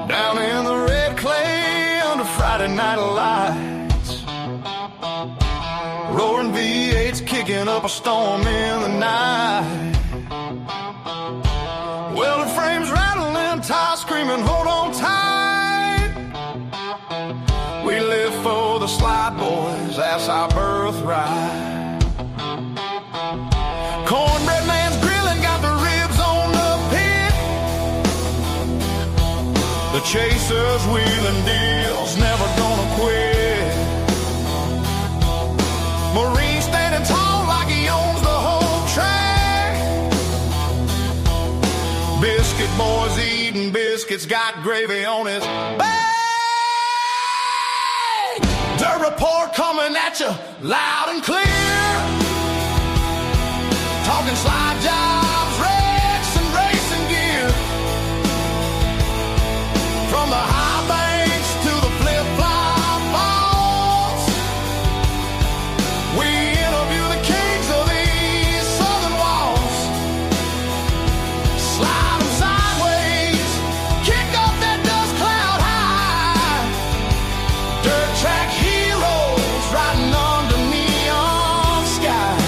Down in the red clay under Friday night lights, roaring V8's kicking up a storm in the night. Welded frames rattling, tires screaming, hold on tight. We live for the slide boys, that's our birthright. Cornbread man's grilling, got the ribs on the pit. The chasers wheeling deals, never gonna quit. Marine standing tall like he owns the whole track. Biscuit boys eating biscuits, got gravy on his back. Dirt report coming at you loud and clear. Talking slide jobs, wrecks, and racing gear. From the high banks to the flip-flop falls, we interview the kings of these southern walls. Slide them sideways, kick up that dust cloud high. Dirt track heroes riding under neon sky.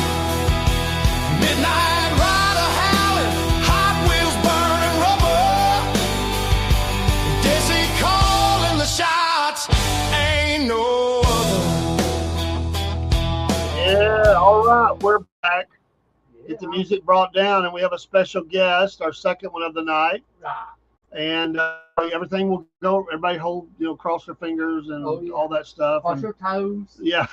Midnight rider howling, Hot Wheels burning rubber. Desi calling the shots, ain't no other. Yeah, all right, we're back. Get the music brought down, and we have a special guest, our second one of the night. And everything will go. Everybody hold, cross their fingers and all that stuff. Cross And, your toes. yeah,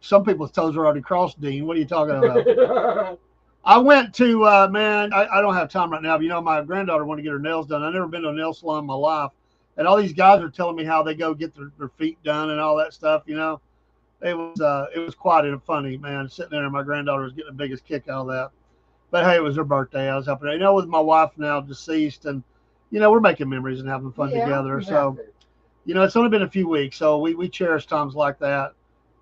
some people's toes are already crossed, Dean. What are you talking about? I went to, man, I don't have time right now, but my granddaughter wanted to get her nails done. I've never been to a nail salon in my life. And all these guys are telling me how they go get their feet done and all that stuff, It was quite funny, man, sitting there, and my granddaughter was getting the biggest kick out of that. But hey, it was her birthday. I was helping her, with my wife now deceased, and we're making memories and having fun together. So, it's only been a few weeks, so we cherish times like that.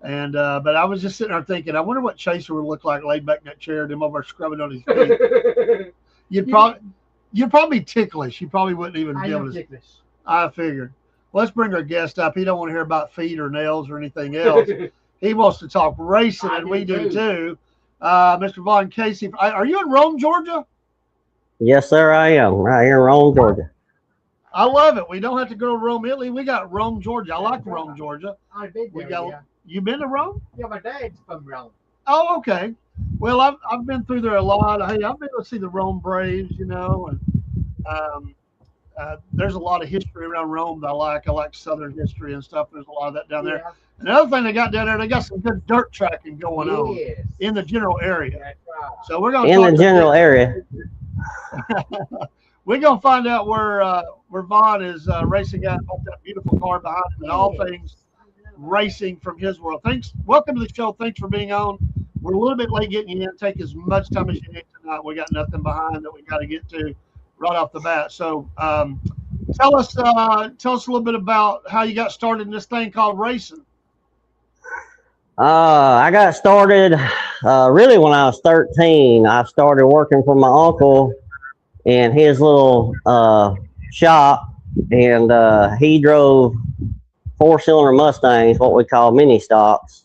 And but I was just sitting there thinking, I wonder what Chaser would look like laid back in that chair, him over scrubbing on his feet. You'd probably be ticklish. You probably wouldn't even be able to. Ticklish. I figured. Well, let's bring our guest up. He don't want to hear about feet or nails or anything else. He wants to talk racing, and we do too. Mr. Vaughn Casey, are you in Rome, Georgia? Yes, sir, I am. Right here in Rome, Georgia. I love it. We don't have to go to Rome, Italy. We got Rome, Georgia. I like Rome, Georgia. I've been there, You been to Rome? Yeah, my dad's from Rome. Oh, okay. Well, I've been through there a lot. Hey, I've been to see the Rome Braves, and there's a lot of history around Rome that I like. I like Southern history and stuff. There's a lot of that down there. Another thing they got down there, they got some good dirt tracking going on in the general area. That's right. So we're going in the general area. We're gonna find out where Vaughn is racing at that beautiful car behind him, and all things racing from his world. Welcome to the show. Thanks for being on. We're a little bit late getting you in. Take as much time as you need tonight. We got nothing behind that we got to get to right off the bat. So tell us a little bit about how you got started in this thing called racing. I got started really when I was 13. I started working for my uncle in his little shop, and he drove 4-cylinder Mustangs, what we call mini stocks.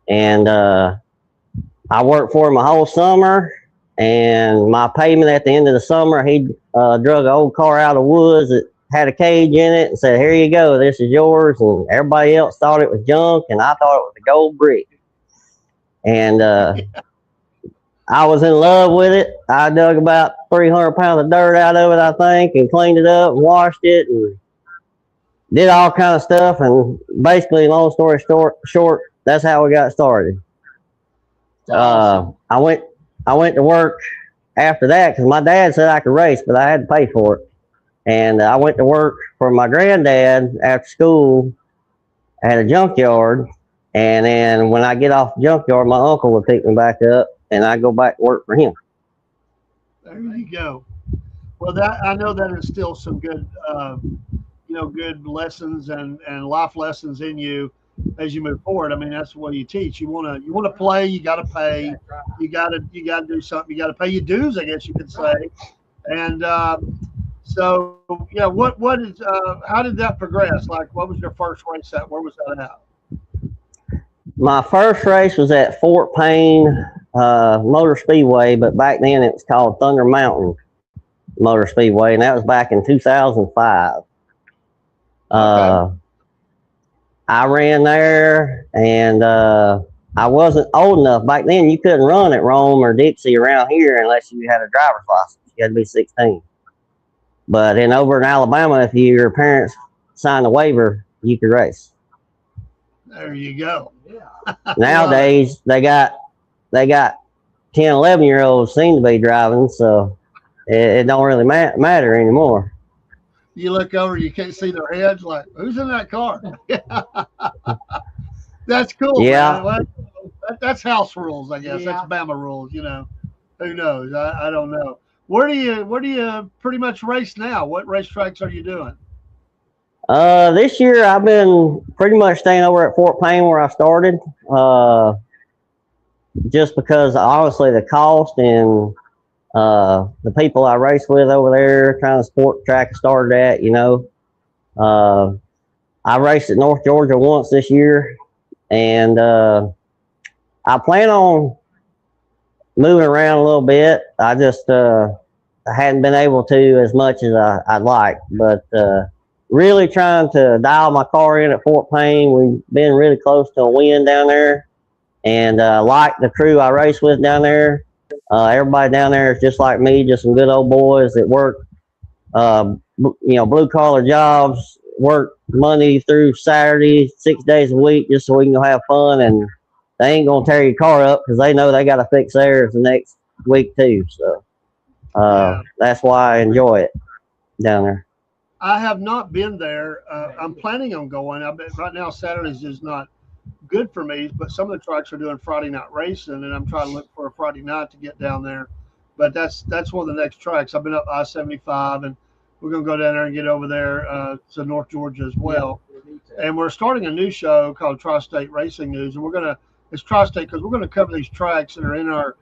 And I worked for him a whole summer, and my payment at the end of the summer, he drug an old car out of the woods that had a cage in it and said, "Here you go, this is yours." And everybody else thought it was junk, and I thought it was a gold brick. And I was in love with it. I dug about 300 pounds of dirt out of it, I think, and cleaned it up and washed it and did all kind of stuff. And basically, long story short, that's how we got started. Awesome. I went to work after that because my dad said I could race, but I had to pay for it. And I went to work for my granddad after school at a junkyard. And then when I get off the junkyard, my uncle would pick me back up, and I go back to work for him. There you go. Well, I know that instills some good, good lessons and life lessons in you. as you move forward. I mean, that's what you teach. You want to play. You got to pay. You got to do something. You got to pay your dues, I guess you could say. And so yeah, what is how did that progress? Like, what was your first race at? Where was that at? My first race was at Fort Payne Motor Speedway, but back then it was called Thunder Mountain Motor Speedway, and that was back in 2005. Okay. I ran there, and I wasn't old enough. Back then, you couldn't run at Rome or Dixie around here unless you had a driver's license. You had to be 16. But over in Alabama, if your parents signed a waiver, you could race. There you go. Nowadays, they got 10, 11-year-olds seem to be driving, so it don't really matter anymore. You look over, you can't see their heads. Like, who's in that car? That's cool. Yeah. Man. Well, that's house rules, I guess. Yeah. That's Bama rules. Who knows? I don't know. Where do you pretty much race now? What racetracks are you doing? This year I've been pretty much staying over at Fort Payne where I started. Just because honestly the cost and the people I race with over there, kind of sport track I started at, I raced at North Georgia once this year, and I plan on moving around a little bit. I just I hadn't been able to as much as I'd like, but really trying to dial my car in at Fort Payne. We've been really close to a win down there, and like the crew I race with down there. Everybody down there is just like me, just some good old boys that work, blue collar jobs, work Monday through Saturday, 6 days a week, just so we can go have fun. And they ain't gonna tear your car up because they know they got to fix theirs the next week too. So that's why I enjoy it down there. I have not been there. I'm planning on going. I bet right now Saturdays is not good for me, but some of the tracks are doing Friday night racing, and I'm trying to look for a Friday night to get down there. But that's one of the next tracks. I've been up I-75, and we're gonna go down there and get over there to North Georgia as well. And we're starting a new show called Tri-State Racing News, and it's Tri-State because we're gonna cover these tracks that are in our,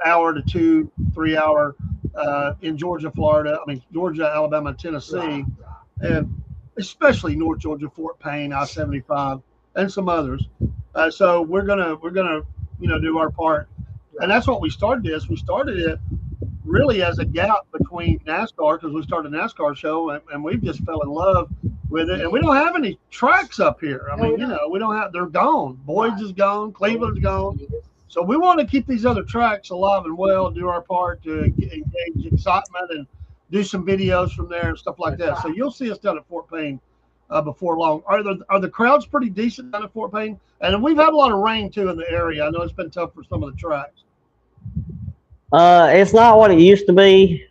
hour to 2, 3 hour in Georgia, Florida. I mean Georgia, Alabama, Tennessee, and especially North Georgia, Fort Payne, I-75. And some others. So we're gonna do our part, and that's what we started this. We started it really as a gap between NASCAR because we started a NASCAR show, and we just fell in love with it. And we don't have any tracks up here. I mean, we don't have. They're gone. Boyd's is gone. Cleveland's gone. So we want to keep these other tracks alive and well, do our part to engage excitement and do some videos from there and stuff like that. So you'll see us down at Fort Payne before long. Are the crowds pretty decent down at Fort Payne? And we've had a lot of rain too in the area. I know it's been tough for some of the tracks. It's not what it used to be.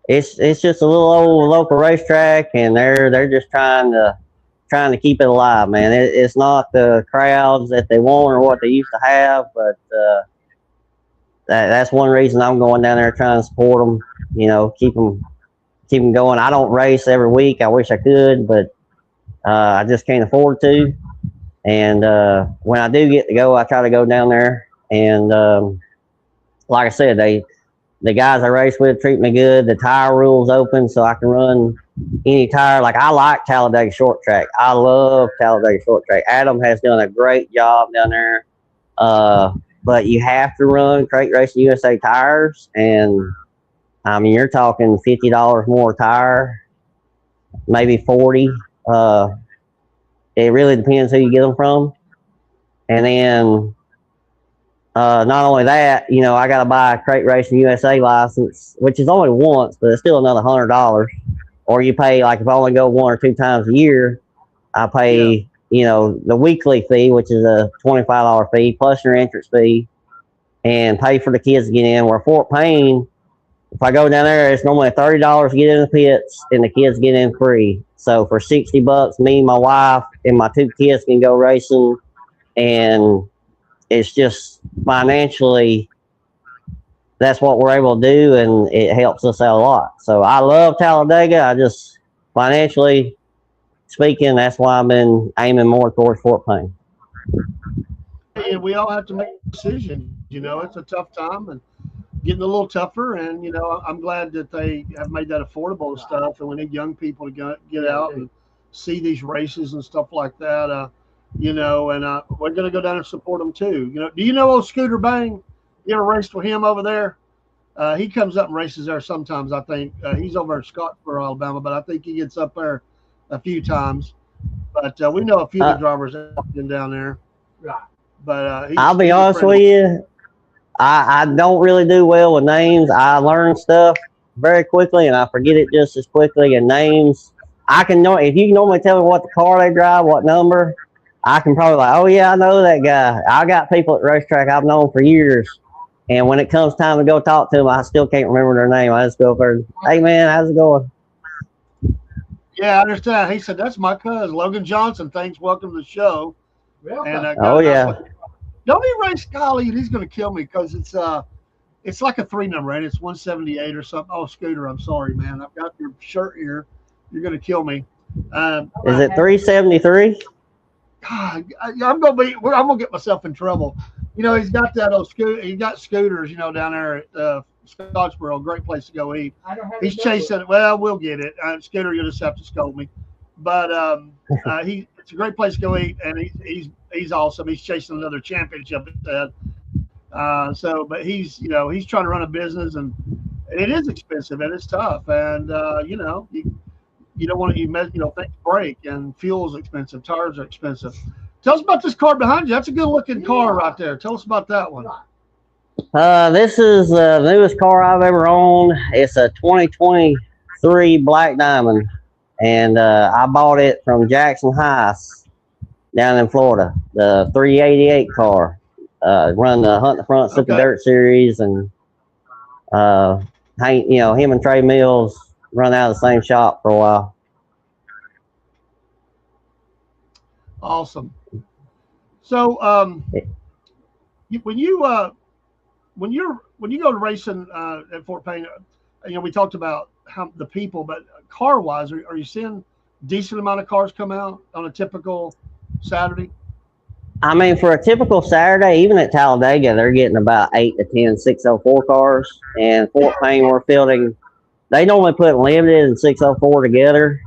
It's just a little old local racetrack, and they're just trying to keep it alive, man. It's not the crowds that they want or what they used to have, but that's one reason I'm going down there trying to support them. Keep them going. I don't race every week. I wish I could, but I just can't afford to. And when I do get to go, I try to go down there. And like I said, the guys I race with treat me good. The tire rule's open, so I can run any tire. Like, I like Talladega Short Track. I love Talladega Short Track. Adam has done a great job down there. But you have to run Crate Racing USA tires, and I mean, you're talking $50 more tire, maybe 40. It really depends who you get them from. And then not only that, I got to buy a Crate Racing USA license, which is only once, but it's still another $100. Or you pay, like, if I only go 1 or 2 times a year, I pay, the weekly fee, which is a $25 fee, plus your entrance fee, and pay for the kids to get in. Where Fort Payne, if I go down there, it's normally $30 to get in the pits, and the kids get in free. So for $60, me, my wife, and my 2 kids can go racing, and it's just financially, that's what we're able to do, and it helps us out a lot. So I love Talladega. I just financially, it's speaking, that's why I've been aiming more towards Fort Payne. And we all have to make decisions. It's a tough time and getting a little tougher. And I'm glad that they have made that affordable and stuff. And we need young people to get out and see these races and stuff like that. And we're going to go down and support them too. Do you know old Scooter Bang? You ever raced with him over there? He comes up and races there sometimes. I think he's over in Scottsboro, Alabama, but I think he gets up there a few times. But we know a few of the drivers that have been down there. Right. But I'll be honest with you, I don't really do well with names. I learn stuff very quickly and I forget it just as quickly. And names, I can know if you normally tell me what the car they drive, what number, I can probably like, oh yeah, I know that guy. I got people at racetrack I've known for years. And when it comes time to go talk to them, I still can't remember their name. I just go up there, hey man, how's it going? Yeah, I understand. He said, that's my cousin, Logan Johnson. Thanks, welcome to the show. Welcome. And Oh yeah. don't he race Golly? He's going to kill me because it's like a 3 number, right? It's 178 or something. Oh, Scooter, I'm sorry, man. I've got your shirt here. You're going to kill me. Is it 373? God, I'm gonna get myself in trouble. He's got that old scooter. He got scooters, down there at Scottsboro. Great place to go eat. I don't have He's any numbers. chasing it. Well, we'll get it. Scooter, you'll just have to scold me. But it's a great place to go eat, and he's awesome. He's chasing another championship instead. But he's he's trying to run a business, and it is expensive and it's tough, and you don't want to things break, and fuel's expensive, tires are expensive. Tell us about this car behind you. That's a good looking car right there. Tell us about that one. This is the newest car I've ever owned. It's a 2023 Black Diamond, and I bought it from Jackson Heights down in Florida. The 388 car, run the Hunt the Front Super Dirt Series, and him and Trey Mills run out of the same shop for a while. Awesome. So when you go to racing at Fort Payne, we talked about how the people, but car wise, are you seeing decent amount of cars come out on a typical Saturday? I mean, for a typical Saturday, even at Talladega, they're getting about 8 to 10 604 cars. And Fort Payne, we're fielding, they normally put limited and 604 together.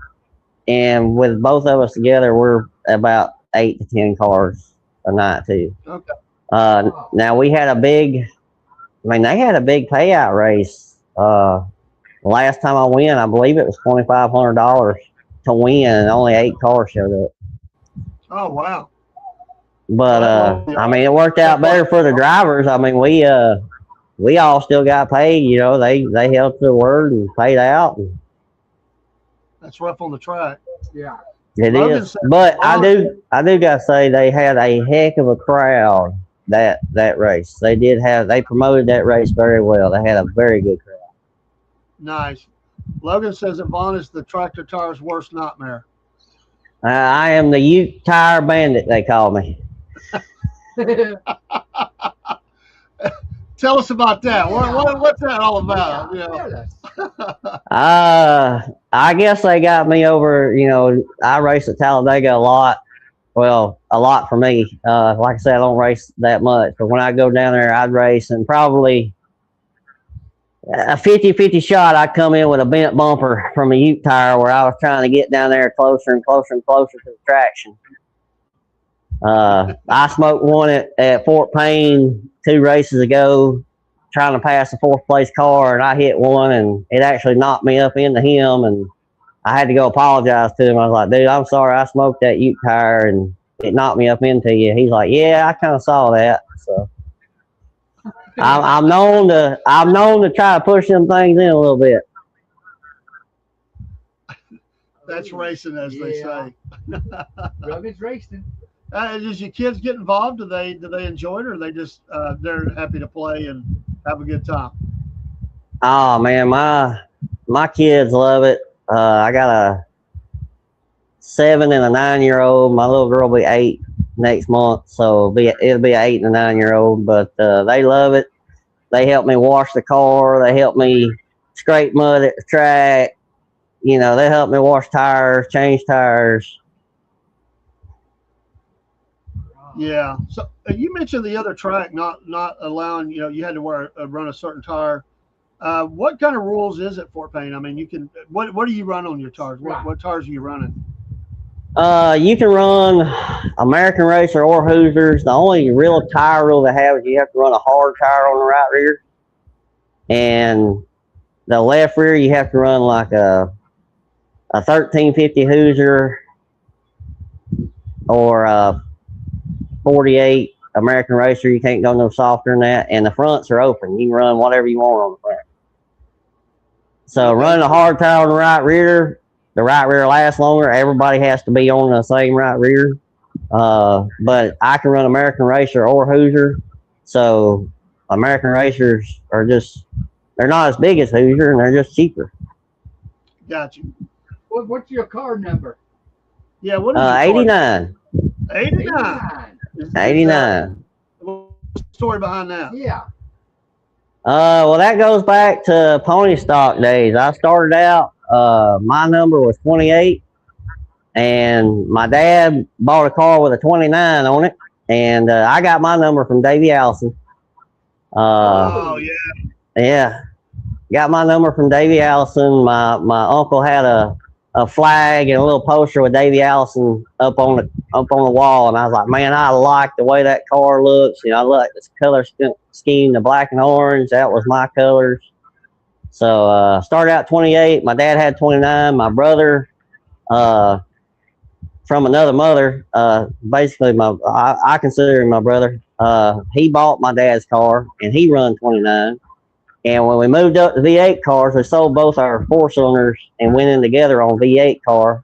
And with both of us together, we're about 8 to 10 cars a night too. Okay. Now we had they had a big payout race. Last time I went, I believe it was $2,500 to win, and only 8 cars showed up. Oh, wow. But it worked out better for the drivers. I mean, we all still got paid. They held to the word and paid out. That's rough on the track. Yeah. It is. But I do gotta say they had a heck of a crowd that race. They promoted that race very well. They had a very good crowd. Nice. Logan says that Vaughn is the tractor tire's worst nightmare. I am the Ute Tire Bandit, they call me. Tell us about that. What's that all about? I guess they got me over. I race at Talladega a lot. Well, a lot for me. Like I said, I don't race that much, but when I go down there, I'd race, and probably a 50-50 shot, I'd come in with a bent bumper from a Ute tire where I was trying to get down there closer and closer and closer to the traction. I smoked one at Fort Payne 2 races ago, trying to pass the 4th place car, and I hit one, and it actually knocked me up into him, and I had to go apologize to him. I was like, dude, I'm sorry, I smoked that Ute tire, and it knocked me up into you. He's like, yeah, I kind of saw that. So I'm known to try to push them things in a little bit. That's racing, as they say. Rugged's racing. Does your kids get involved? Do they enjoy it, or are they just they're happy to play and have a good time? Oh man, my kids love it. I got a 7 and a 9-year-old. My little girl will be 8 next month, so it'll be an 8 and a 9-year-old. But they love it. They help me wash the car. They help me scrape mud at the track. They help me wash tires, change tires. Yeah. So you mentioned the other track not allowing, you had to run a certain tire. What kind of rules is it, Fort Payne? I mean, you can. What do you run on your tires? What tires are you running? You can run American Racer or Hoosiers. The only real tire rule they have is you have to run a hard tire on the right rear, and the left rear you have to run like a 1350 Hoosier or a 48 American Racer. You can't go no softer than that, and the fronts are open. You can run whatever you want on the front. So running a hard tire on the right rear, the right rear lasts longer. Everybody has to be on the same right rear. But I can run American Racer or Hoosier. So American Racers are they're not as big as Hoosier, and they're just cheaper. Got you. What's your car number? Yeah, what is 89. 89. 89. What's the story behind that? Yeah. Well, that goes back to pony stock days. I started out, my number was 28, and my dad bought a car with a 29 on it, and I got my number from Davey Allison. Oh, yeah. Yeah, got my number from Davey Allison. My uncle had a flag and a little poster with Davey Allison up on the wall, and I was like, man, I like the way that car looks. I like this color scheme, the black and orange. That was my colors. So started out 28. My dad had 29. My brother, from another mother, basically I consider him my brother. He bought my dad's car, and he run 29. And when we moved up to V8 cars, we sold both our 4-cylinders and went in together on V8 car.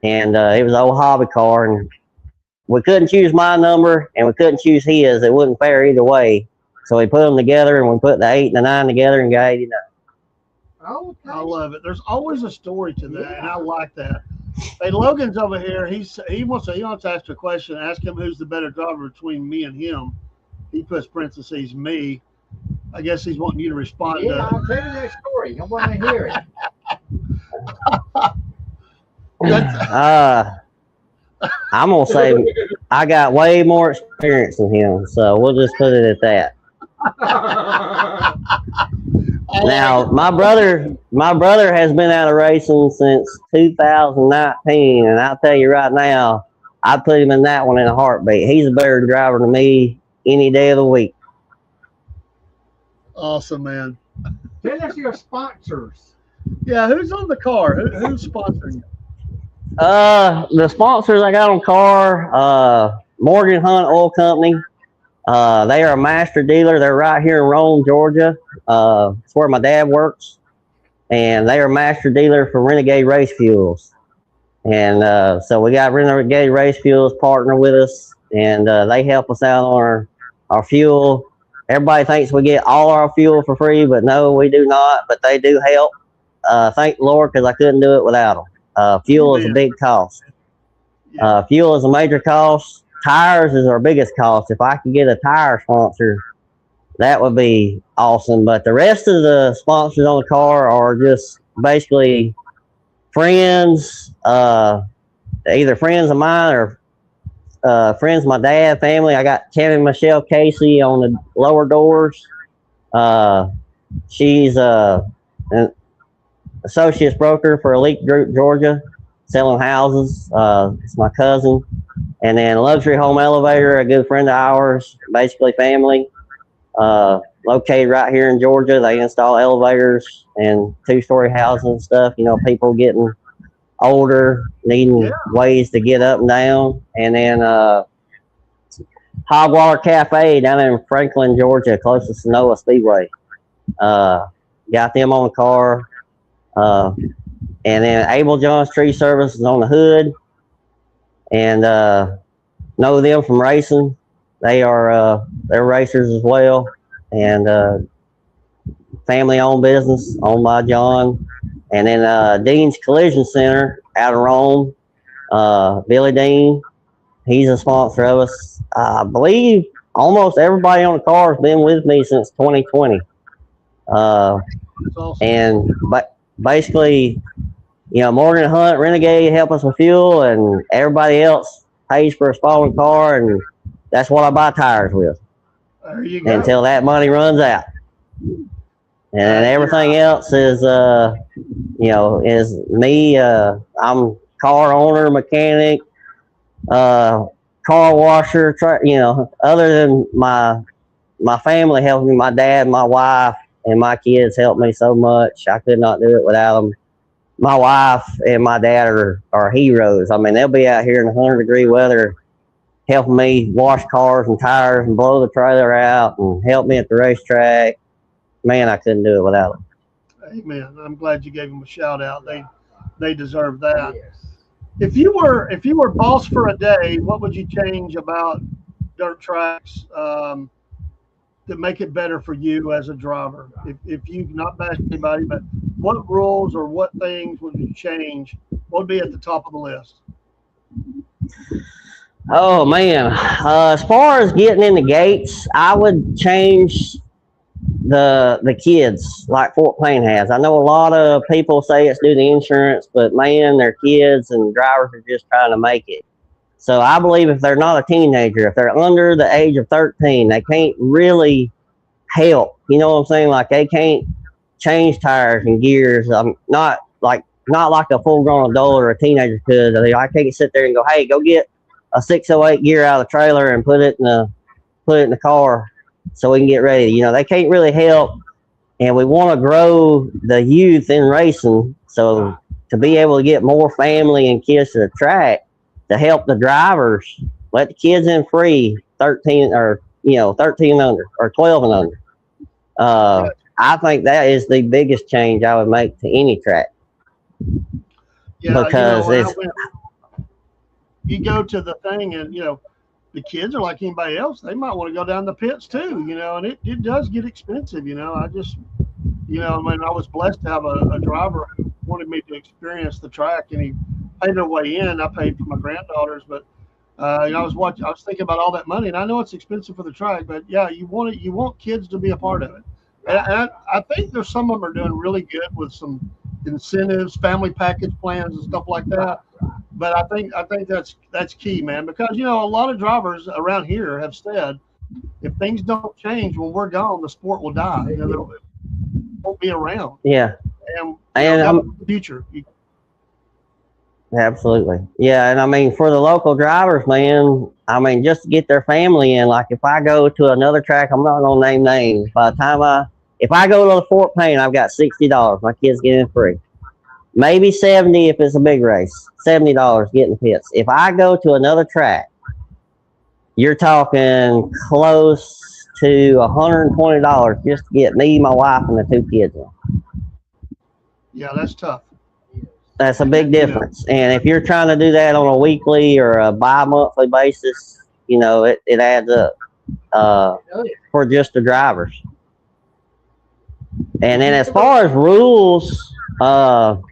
And it was an old hobby car, and we couldn't choose my number, and we couldn't choose his. It wasn't fair either way. So we put them together, and we put the 8 and the 9 together and got 89. Oh, I love it. There's always a story to that, and I like that. Hey, Logan's over here. He wants to ask a question. Ask him who's the better driver between me and him. He puts parentheses me. I guess he's wanting you to respond. Yeah, I'll tell you that story. I want to hear it. I'm gonna say I got way more experience than him, so we'll just put it at that. Now, my brother has been out of racing since 2019, and I'll tell you right now, I'd put him in that one in a heartbeat. He's a better driver than me any day of the week. Awesome, man. Tell us your sponsors. Yeah, who's on the car? Who's sponsoring you? The sponsors I got on car, Morgan Hunt Oil Company. They are a master dealer. They're right here in Rome, Georgia. It's where my dad works. And they are a master dealer for Renegade Race Fuels. And so we got Renegade Race Fuels partner with us, and they help us out on our fuel. Everybody thinks we get all our fuel for free, but no, we do not. But they do help. Thank the Lord, because I couldn't do it without them. Fuel is a big cost. Fuel is a major cost. Tires is our biggest cost. If I could get a tire sponsor, that would be awesome. But the rest of the sponsors on the car are just basically friends, either friends of mine or friends of my dad, family. I got Kevin Michelle Casey on the lower doors. She's an associates broker for Elite Group Georgia, selling houses. It's my cousin. And then Luxury Home Elevator, a good friend of ours, basically family. Located right here in Georgia. They install elevators and 2-story houses and stuff. People getting older, needing ways to get up and down. And then Hogwaller Cafe down in Franklin, Georgia, close to Sonoa Speedway. Got them on the car. And then Abel John's Tree Service is on the hood. And know them from racing. They're racers as well. And family-owned business owned by John. And then Dean's Collision Center out of Rome, Billy Dean, he's a sponsor of us. I believe almost everybody on the car has been with me since 2020. Awesome. And basically, Morgan Hunt, Renegade help us with fuel, and everybody else pays for a spot in the car, and that's what I buy tires with There you go. until that money runs out. And everything else is, is me. I'm car owner, mechanic, car washer. Other than my family helps me. My dad, my wife, and my kids help me so much. I could not do it without them. My wife and my dad are heroes. I mean, they'll be out here in 100-degree weather helping me wash cars and tires and blow the trailer out and help me at the racetrack. Man, I couldn't do it without them. Amen. I'm glad you gave them a shout out. They deserve that. Yes. If you were boss for a day, what would you change about dirt tracks to make it better for you as a driver? If you not bash anybody, but what rules or what things would you change? What would be at the top of the list? Oh man, as far as getting in the gates, I would change the kids like Fort Payne has. I know a lot of people say it's due to insurance, but man, their kids and drivers are just trying to make it. So I believe if they're not a teenager, if they're under the age of 13, they can't really help. You know what I'm saying? Like they can't change tires and gears. Not like a full-grown adult or a teenager could. I can't sit there and go, "Hey, go get a 608 gear out of the trailer and put it in the car so we can get ready." You know, they can't really help, and we want to grow the youth in racing. So to be able to get more family and kids to the track to help the drivers, let the kids in free, 13 or 13 and under or 12 and under. I think that is the biggest change I would make to any track. Yeah, because you go to the thing and the kids are like anybody else. They might want to go down the pits too, and it does get expensive. I just, I was blessed to have a driver who wanted me to experience the track, and he paid their way in. I paid for my granddaughters, but I was thinking about all that money, and I know it's expensive for the track, but yeah, you want kids to be a part of it. And I think there's some of them are doing really good with some incentives, family package plans, and stuff like that. But I think that's key, man, because a lot of drivers around here have said if things don't change when we're gone, the sport will die. They won't be around. Yeah, and the future. Absolutely, yeah. And I mean, for the local drivers, man, I mean, just to get their family in. Like if I go to another track, I'm not gonna name names. By the time if I go to the Fort Payne, I've got $60. My kids get in free. Maybe $70 if it's a big race. $70 getting pits. If I go to another track, you're talking close to $120 just to get me, my wife, and the 2 kids in. Yeah, that's tough. That's a big difference. And if you're trying to do that on a weekly or a bi-monthly basis, it adds up for just the drivers. And then as far as rules, man,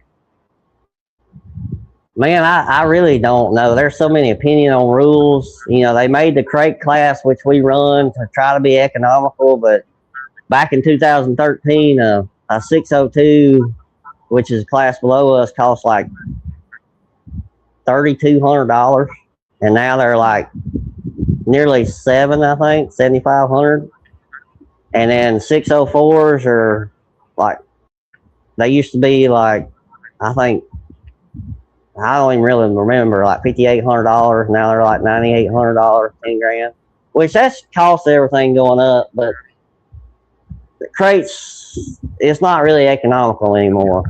I really don't know. There's so many opinions on rules. They made the crate class, which we run to try to be economical, but back in 2013, a 602, which is a class below us, cost like $3,200, and now they're like nearly $7,500. And then 604s are like, they used to be like, I think, I don't even really remember, like $5,800. Now they're like $9,800, 10 grand, which that's cost of everything going up. But the crates, it's not really economical anymore.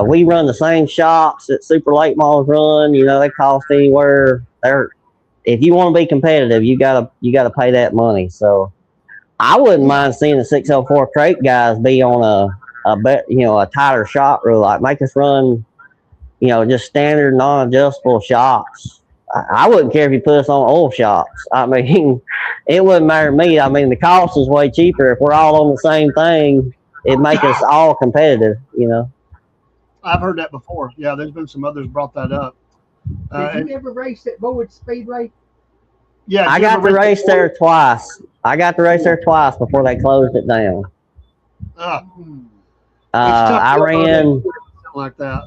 We run the same shops that Super Late Models run. They cost anywhere. If you want to be competitive, you gotta pay that money. So I wouldn't mind seeing the 604 crate guys be on a tighter shot rule, like make us run, just standard non-adjustable shocks. I wouldn't care if you put us on oil shocks. I mean, it wouldn't matter to me. I mean, the cost is way cheaper. If we're all on the same thing, it make us all competitive, I've heard that before. Yeah, there's been some others brought that up. Did you ever race at Boyd Speedway? Yeah, I got to race there twice. I got to race there twice before they closed it down. I ran something like that.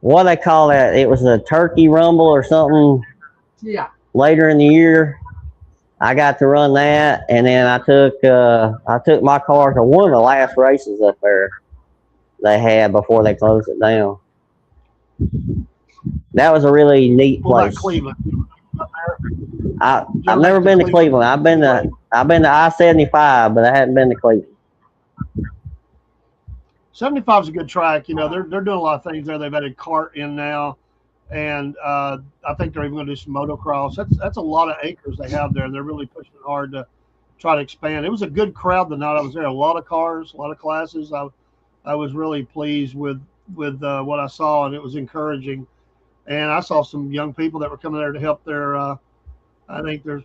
What they call that? It was a turkey rumble or something. Yeah. Later in the year, I got to run that, and then I took my car to one of the last races up there they had before they closed it down. That was a really neat What about place. Cleveland? I've never been to Cleveland. I've been to I-75, but I hadn't been to Cleveland. 75 is a good track. You know, they're doing a lot of things there. They've added kart in now, and I think they're even going to do some motocross. That's a lot of acres they have there, and they're really pushing hard to try to expand. It was a good crowd the night I was there. A lot of cars, a lot of classes. I was really pleased with what I saw, and it was encouraging. And I saw some young people that were coming there to help their I think their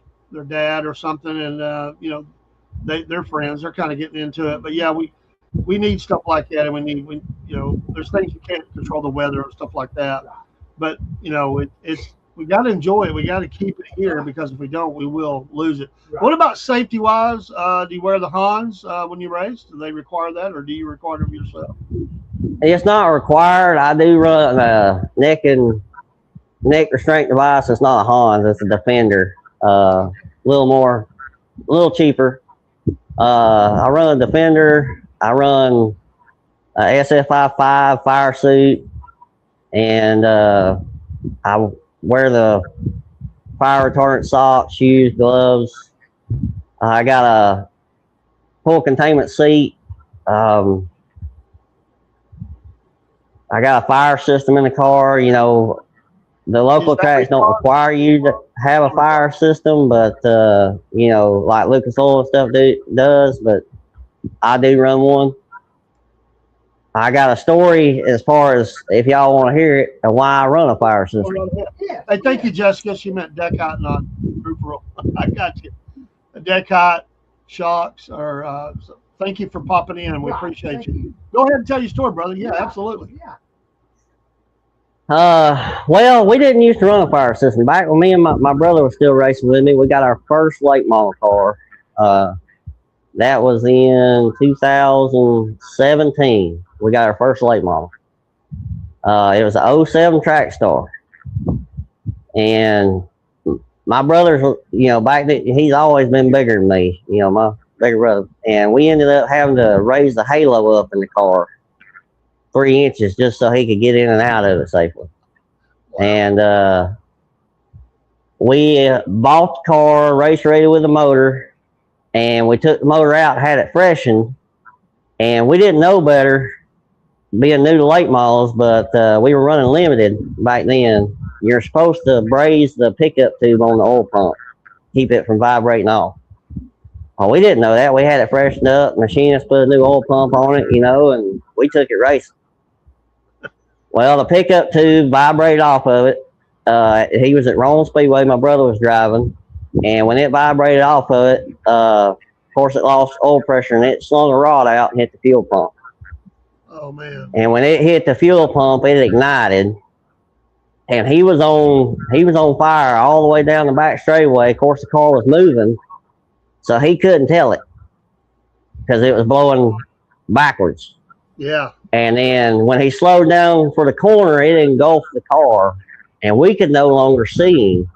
dad or something, and you know, they're friends. They're kind of getting into it. But yeah, we need stuff like that, and we you know, there's things you can't control, the weather and stuff like that. But you know, it's we got to enjoy it. We got to keep it here, because if we don't, we will lose it. Right. What about safety wise? Do you wear the Hans when you race? Do they require that, or do you require them yourself? It's not required. I do run a neck restraint device. It's not a Hans. It's a Defender. A little cheaper. I run a Defender. I run a SFP 5 fire suit, and I wear the fire retardant socks, shoes, gloves. I got a full containment seat. I got a fire system in the car. You know, the local tracks don't require you to have a fire system, but you know, like Lucas Oil and stuff does, but I do run one. I got a story as far as, if y'all want to hear it, of why I run a fire system. Hey, thank you, Jessica. She meant Decot, not Group. I got you. Decot, shocks, or so thank you for popping in. We appreciate you. Go ahead and tell your story, brother. Yeah, absolutely. Well, we didn't used to run a fire system. Back when me and my brother was still racing with me, we got our first late model car. That was in 2017. We got our first late model. It was an 07 Track Star. And my brother's, you know, back then, he's always been bigger than me, you know, my bigger brother. And we ended up having to raise the halo up in the car 3 inches just so he could get in and out of it safely. And we bought the car, race ready with the motor, and we took the motor out, had it freshened, and we didn't know better, being new to late models, but we were running limited back then. You're supposed to braze the pickup tube on the oil pump, keep it from vibrating off. Well, we didn't know that. We had it freshened up, machinist put a new oil pump on it, you know, and we took it racing. Well, the pickup tube vibrated off of it. He was at Rome Speedway, my brother was driving, and when it vibrated off of it, of course it lost oil pressure, and it slung a rod out and hit the fuel pump. Oh man. And when it hit the fuel pump, it ignited, and he was on fire all the way down the back straightaway. Of course, the car was moving, so he couldn't tell it because it was blowing backwards. Yeah. And then when he slowed down for the corner, it engulfed the car, and we could no longer see him.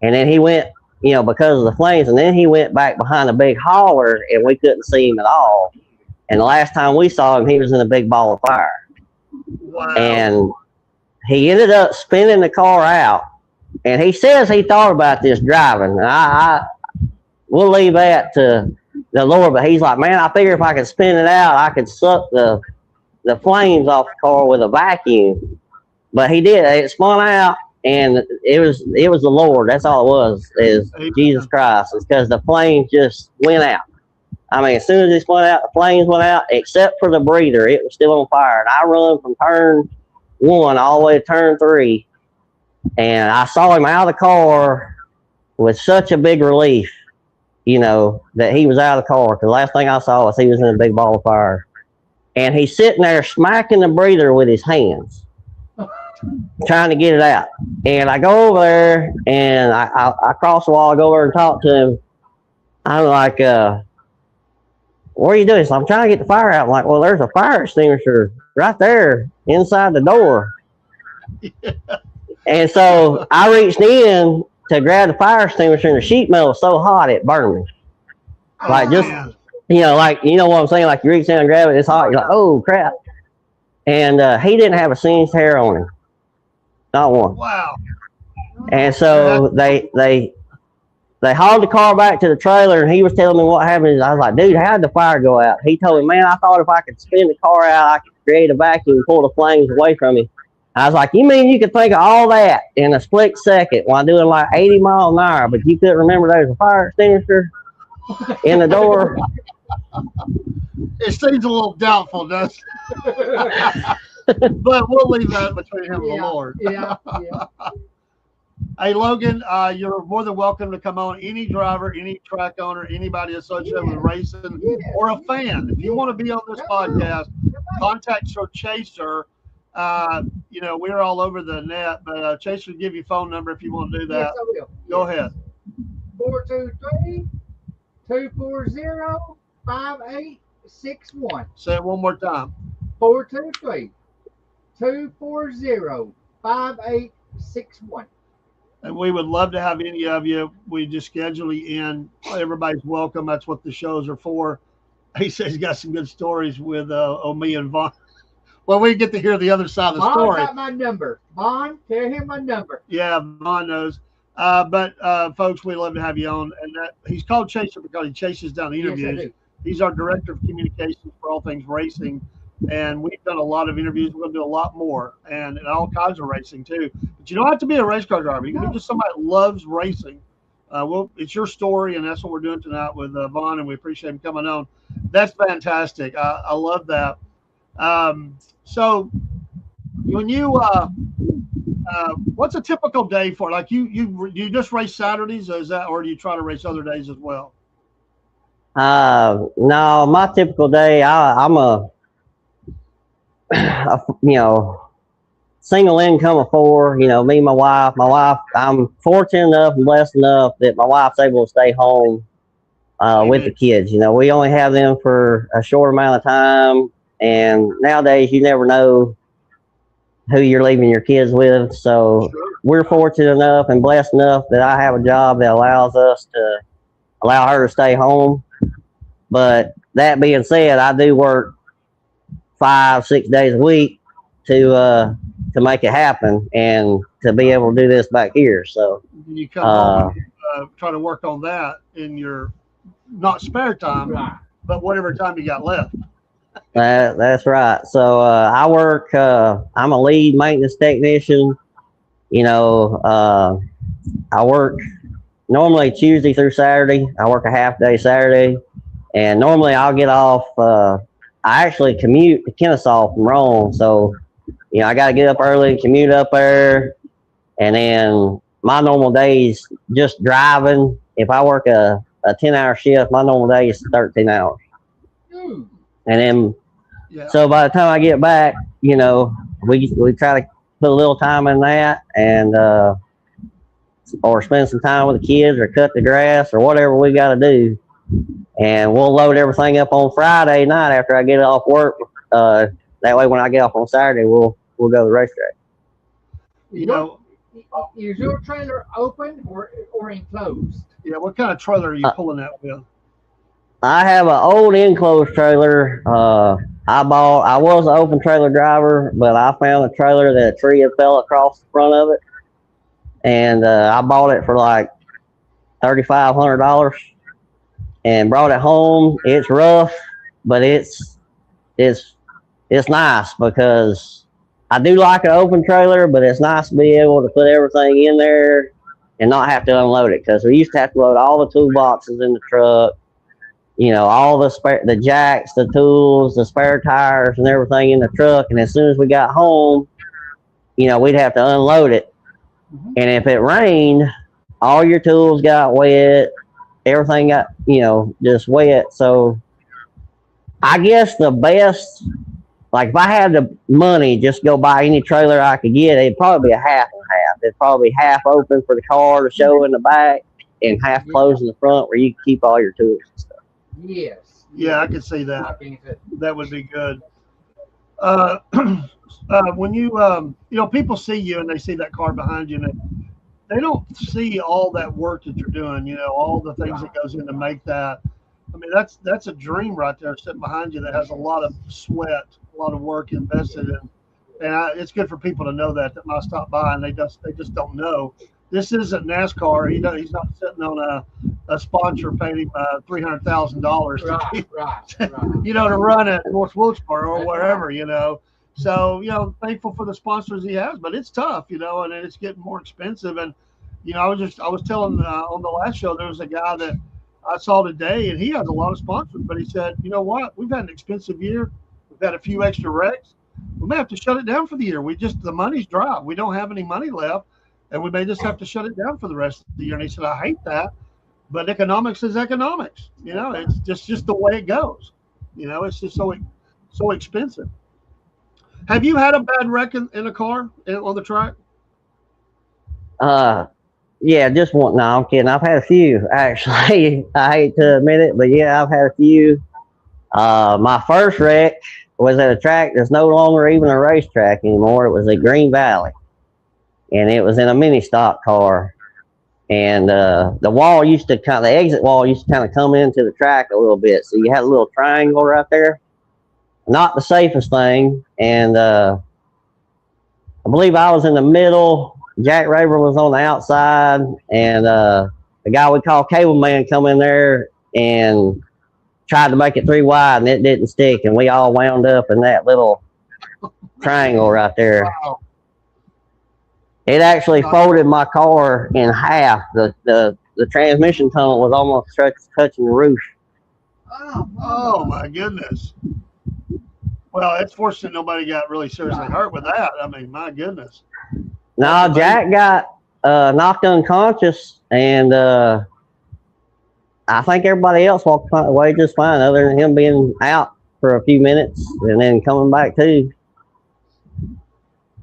And then he went, you know, because of the flames, and then he went back behind a big holler, and we couldn't see him at all. And the last time we saw him, he was in a big ball of fire. Wow. And he ended up spinning the car out. And he says he thought about this driving. We'll leave that to the Lord. But he's like, man, I figure if I could spin it out, I could suck the flames off the car with a vacuum. But he did. It spun out, and it was the Lord. That's all it was, is Jesus Christ. It's because the flames just went out. I mean, as soon as it spun out, the flames went out, except for the breather. It was still on fire. And I run from turn 1 all the way to turn 3. And I saw him out of the car with such a big relief, you know, that he was out of the car. Because the last thing I saw was he was in a big ball of fire. And he's sitting there smacking the breather with his hands, trying to get it out. And I go over there, and I cross the wall, I go over and talk to him. I'm like, what are you doing? So I'm trying to get the fire out. I'm like, well, there's a fire extinguisher right there inside the door. And so I reached in to grab the fire extinguisher, and the sheet metal was so hot it burned me. Like just Man. like you know what I'm saying. Like you reach in and grab it, it's hot. You're like, oh crap! And he didn't have a singed hair on him, not one. Wow. And so they hauled the car back to the trailer, and he was telling me what happened. I was like, dude, how did the fire go out? He told me, man, I thought if I could spin the car out, I could create a vacuum and pull the flames away from me. I was like, you mean you could think of all that in a split second while doing like 80 miles an hour, but you couldn't remember there was a fire extinguisher in the door? It seems a little doubtful, doesn't it? But we'll leave that between him and the Lord. Yeah. Hey, Logan, you're more than welcome to come on. Any driver, any track owner, anybody associated with racing, or a fan. If you want to be on this podcast, contact your Chaser. You know, we're all over the net, but Chaser will give you a phone number if you want to do that. Yes, I will. Go ahead. 423-240-5861. Say it one more time. 423-240-5861. And we would love to have any of you. We just schedule you in. Everybody's welcome. That's what the shows are for. He says he's got some good stories with me and Vaughn. Well, we get to hear the other side of the Vaughn story. got my number. Vaughn, tell him my number. Yeah, Vaughn knows. But folks, we love to have you on. And he's called Chaser because he chases down the interviews. Yes, I do. He's our director of communications for all things racing. And we've done a lot of interviews. We're going to do a lot more and all kinds of racing too. But you don't have to be a race car driver. You can be just somebody that loves racing. It's your story, and that's what we're doing tonight with Vaughn, and we appreciate him coming on. That's fantastic. I love that. So when you what's a typical day for like you just race Saturdays, or do you try to race other days as well? No, my typical day, I'm a single income of four. You know, me and my wife. I'm fortunate enough and blessed enough that my wife's able to stay home with the kids. You know, we only have them for a short amount of time, and nowadays you never know who you're leaving your kids with. So we're fortunate enough and blessed enough that I have a job that allows us to allow her to stay home. But that being said, I do work 5-6 days a week to make it happen and to be able to do this back here. So you come home and try to work on that in your not spare time, but whatever time you got left. That's right. So I work. I'm a lead maintenance technician. You know, I work normally Tuesday through Saturday. I work a half day Saturday, and normally I'll get off. I actually commute to Kennesaw from Rome, so you know I got to get up early and commute up there, and then my normal days just driving. If I work a 10-hour shift, my normal day is 13 hours, and then so by the time I get back, you know, we try to put a little time in that, and or spend some time with the kids, or cut the grass, or whatever we got to do. And we'll load everything up on Friday night after I get off work. That way, when I get off on Saturday, we'll go to the racetrack. You know, is your trailer open or enclosed? Yeah, what kind of trailer are you pulling that with? I have an old enclosed trailer. I was an open trailer driver, but I found a trailer that a tree had fell across the front of it, and I bought it for like $3,500. And brought it home. It's rough, but it's nice because I do like an open trailer, but it's nice to be able to put everything in there and not have to unload it, because we used to have to load all the toolboxes in the truck, you know, all the jacks, the tools, the spare tires, and everything in the truck. And as soon as we got home, you know, we'd have to unload it. And if it rained, all your tools got wet. Everything got, you know, just wet. So I guess the best, like if I had the money, just go buy any trailer I could get, it'd probably be a half and half. It'd probably be half open for the car to show in the back, and half closed in the front where you can keep all your tools and stuff. Yes. Yeah, I could see that. That would be good. When you, you know, people see you and they see that car behind you, and they don't see all that work that you're doing. You know, all the things that goes in to make that. I mean, that's a dream right there sitting behind you that has a lot of sweat, a lot of work invested in. And it's good for people to know that might stop by and they just don't know. This isn't NASCAR. He's not sitting on a sponsor paying him $300,000 to run at North Wilkesboro or wherever, So, thankful for the sponsors he has, but it's tough, and it's getting more expensive. And, I was telling on the last show, there was a guy that I saw today and he has a lot of sponsors, but he said, you know what? We've had an expensive year. We've had a few extra wrecks. We may have to shut it down for the year. The money's dry. We don't have any money left, and we may just have to shut it down for the rest of the year. And he said, I hate that, but economics is economics. It's just the way it goes. It's just so expensive. Have you had a bad wreck in a car on the track? Yeah, just one. No, I'm kidding. I've had a few, actually. I hate to admit it, but yeah, I've had a few. My first wreck was at a track that's no longer even a racetrack anymore. It was at Green Valley, and it was in a mini stock car. And the exit wall used to kind of come into the track a little bit, so you had a little triangle right there. Not the safest thing. And I believe I was in the middle. Jack Raver was on the outside, and the guy we call Cable Man come in there and tried to make it 3 wide, and it didn't stick, and we all wound up in that little triangle right there. Wow. It actually folded my car in half. The transmission tunnel was almost touching the roof. Oh my goodness. Well, it's fortunate nobody got really seriously hurt with that. I mean, my goodness. No, Jack got knocked unconscious, and I think everybody else walked away just fine, other than him being out for a few minutes and then coming back too.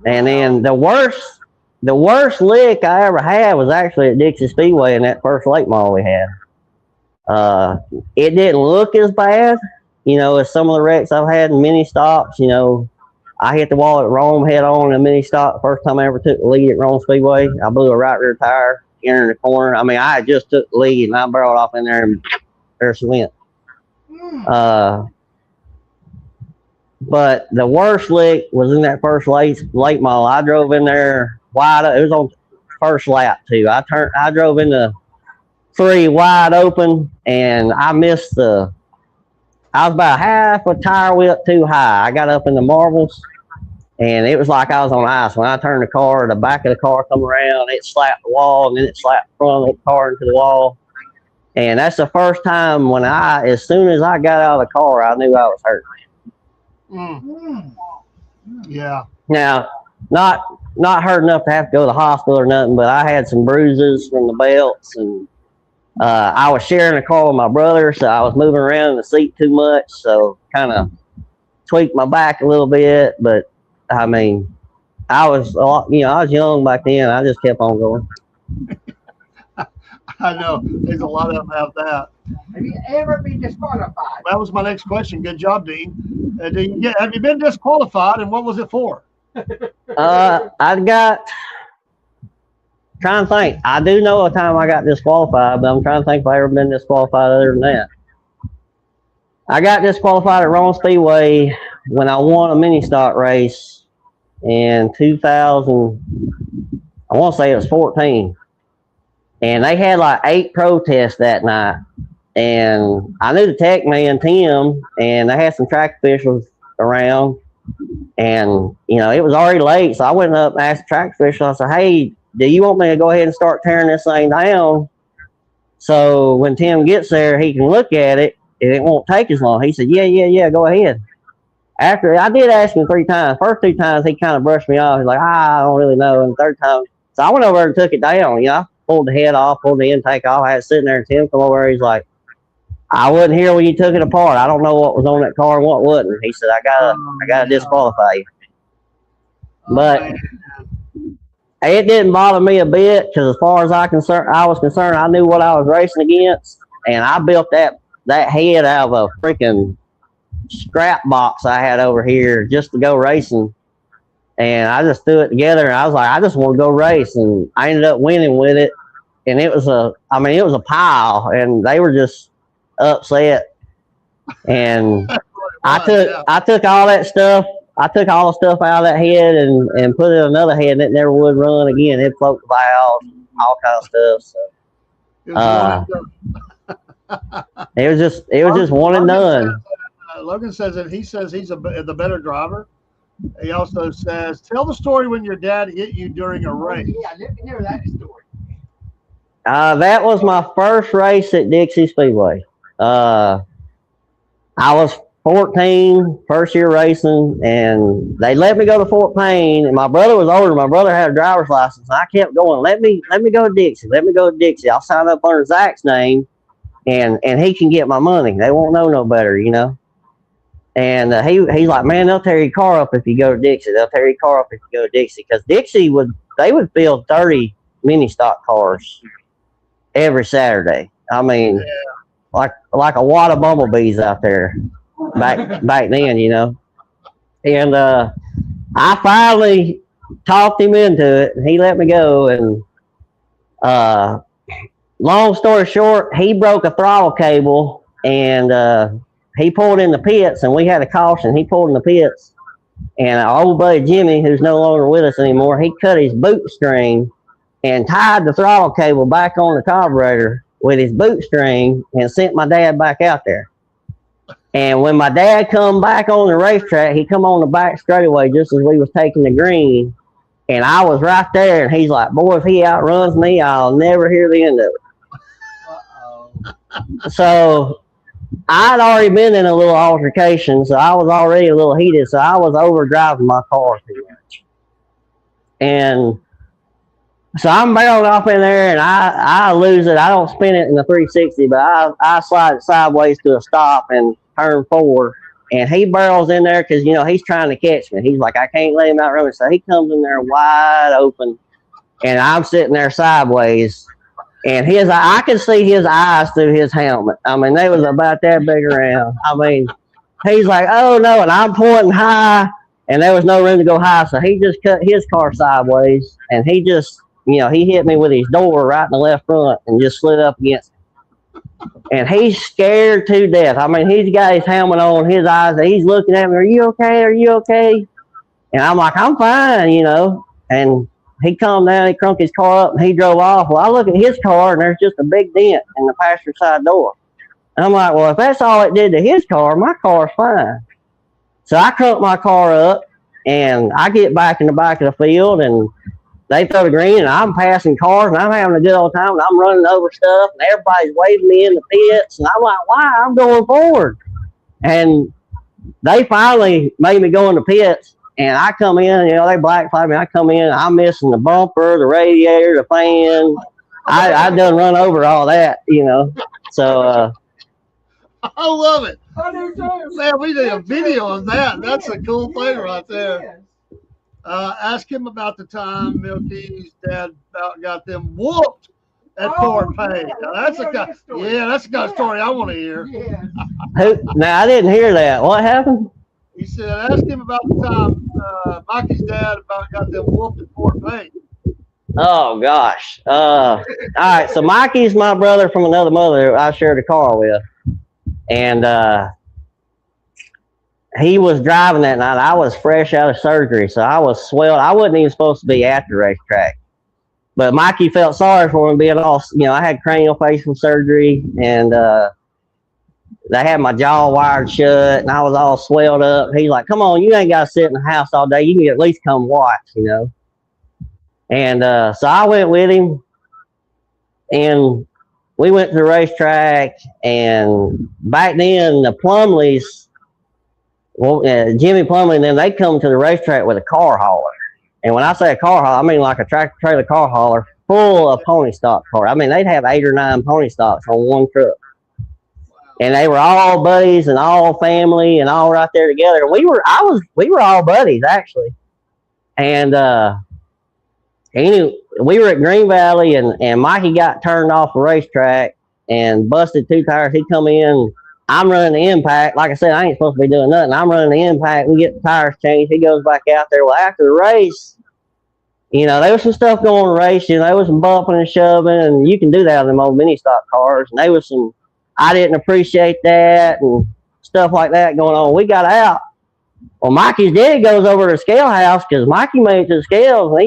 And then the worst lick I ever had was actually at Dixie Speedway in that first late mall we had. It didn't look as bad, as some of the wrecks I've had in mini stocks. I hit the wall at Rome head on in a mini stock the first time I ever took the lead at Rome Speedway. I blew a right rear tire entering the corner. I mean, I just took the lead and I barreled off in there and there she went. But the worst lick was in that first late mall. I drove in there wide. It was on first lap too. I drove into 3 wide open, and I missed I was about half a tire whip too high. I got up in the marbles, and it was like I was on ice. When I turned the back of the car come around, it slapped the wall, and then it slapped the front of the car into the wall. And that's the first time as soon as I got out of the car, I knew I was hurt. Yeah. Now, not hurt enough to have to go to the hospital or nothing, but I had some bruises from the belts, and I was sharing a car with my brother, so I was moving around in the seat too much, so kind of tweaked my back a little bit. But I mean, I was young back then. I just kept on going. I know there's a lot of them have that. Have you ever been disqualified? That was my next question. Good job, Dean. Have you been disqualified, and what was it for? Trying to think. I do know a time I got disqualified, but I'm trying to think if I ever been disqualified other than that. I got disqualified at Rome Speedway when I won a mini stock race in 2000. I want to say it was 14. And they had like 8 protests that night. And I knew the tech man, Tim, and they had some track officials around. And, it was already late. So I went up and asked the track official. I said, hey, do you want me to go ahead and start tearing this thing down? So when Tim gets there, he can look at it and it won't take as long. He said, yeah, go ahead. After I did ask him 3 times. First 2 times, he kind of brushed me off. He's like, I don't really know. And the 3rd time, so I went over and took it down. I pulled the head off, pulled the intake off. I had it sitting there, and Tim come over. He's like, I wasn't here when you took it apart. I don't know what was on that car and what wasn't. He said, I gotta disqualify you. But it didn't bother me a bit, because as far as I was concerned, I knew what I was racing against, and I built that head out of a freaking scrap box I had over here just to go racing. and I just threw it together. And I was like, I just want to go race, and I ended up winning with it. And it was a pile, and they were just upset. And I took all that stuff. I took all the stuff out of that head and put it in another head, and it never would run again. It floated the valves, all kinds of stuff. So it was just one and done. Logan says that he says he's the better driver. He also says, tell the story when your dad hit you during a race. Yeah, let me hear that story. That was my first race at Dixie Speedway. I was 14, first year racing, and they let me go to Fort Payne. And my brother was older. My brother had a driver's license. And I kept going. Let me go to Dixie. Let me go to Dixie. I'll sign up under Zach's name, and he can get my money. They won't know no better, you know. And he's like, man, they'll tear your car up if you go to Dixie. They'll tear your car up if you go to Dixie, because Dixie would build 30 mini stock cars every Saturday. I mean, like a wad of bumblebees out there back then, you know. And I finally talked him into it, and he let me go. And long story short, he broke a throttle cable, and he pulled in the pits, and we had a caution. He pulled in the pits, and our old buddy Jimmy, who's no longer with us anymore, he cut his boot string and tied the throttle cable back on the carburetor with his boot string and sent my dad back out there. And when my dad come back on the racetrack, he come on the back straightaway just as we was taking the green, and I was right there, and he's like, boy, if he outruns me, I'll never hear the end of it. Uh-oh. So I'd already been in a little altercation, so I was already a little heated, so I was overdriving my car too much. And so I'm barreling off in there, and I lose it. I don't spin it in the 360, but I slide it sideways to a stop and turn forward. And he barrels in there because, you know, he's trying to catch me. He's like, I can't let him outrun me. So he comes in there wide open, and I'm sitting there sideways. And I could see his eyes through his helmet. I mean, they was about that big around. I mean, he's like, oh no, and I'm pointing high, and there was no room to go high. So he just cut his car sideways, and he just, you know, he hit me with his door right in the left front and just slid up against me. And he's scared to death. I mean, he's got his helmet on, his eyes, and he's looking at me, are you okay? Are you okay? And I'm like, I'm fine, you know. And he calmed down, he crunked his car up, and he drove off. Well, I look at his car, and there's just a big dent in the passenger side door. And I'm like, well, if that's all it did to his car, my car's fine. So I crunked my car up, and I get back in the back of the field, and they throw the green, and I'm passing cars, and I'm having a good old time, and I'm running over stuff, and everybody's waving me in the pits, and I'm like, why? I'm going forward. And they finally made me go in the pits. And I come in, you know, they black flag me. I come in, I'm missing the bumper, the radiator, the fan. I done run over all that, you know. So I love it. I do too. Man, we did a video of that. That's a cool thing right there. Ask him about the time Milky's dad about got them whooped at Fort Payne. Now, that's the kind of story I want to hear. Yeah. now I didn't hear that. What happened? He said, ask him about the time Mikey's dad about got them whooped at Fort Payne. Oh gosh. All right. So Mikey's my brother from another mother I shared a car with, and he was driving that night. I was fresh out of surgery, so I was swelled. I wasn't even supposed to be at the racetrack, but Mikey felt sorry for me being all, you know, I had cranial facing surgery, and they had my jaw wired shut, and I was all swelled up. He's like, come on, you ain't got to sit in the house all day. You can at least come watch, you know. And so I went with him, and we went to the racetrack. And back then, the Plumleys, Jimmy Plumley and them, they come to the racetrack with a car hauler. And when I say a car hauler, I mean like a tractor trailer car hauler full of pony stock cars. I mean, they'd have 8 or 9 pony stocks on one truck. And they were all buddies and all family and all right there together. We were all buddies actually. And anyway, we were at Green Valley, and Mikey got turned off the racetrack and busted 2 tires. He come in. I'm running the impact. Like I said, I ain't supposed to be doing nothing. I'm running the impact. We get the tires changed. He goes back out there. Well, after the race, there was some stuff going on racing. There was some bumping and shoving, and you can do that on them old mini stock cars. And there was some, I didn't appreciate that and stuff like that going on. We got out. Well, Mikey's daddy goes over to the scale house because Mikey made it to the scales, and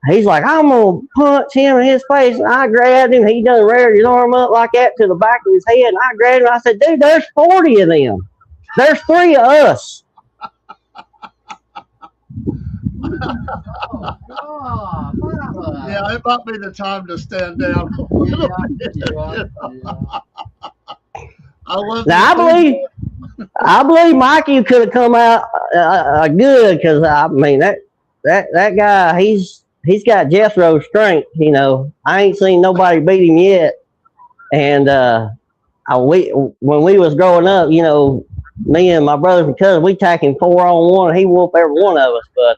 he's like, I'm gonna punch him in his face. And I grabbed him. He done reared his arm up like that to the back of his head. And I grabbed him. And I said, dude, there's 40 of them. There's 3 of us. Yeah, it might be the time to stand down. I love. Now I believe Mikey could have come out good because I mean that guy he's got Jethro's strength. I ain't seen nobody beat him yet. And when we was growing up, me and my brothers and cousins, we tack him 4-on-1. He whoop every one of us, but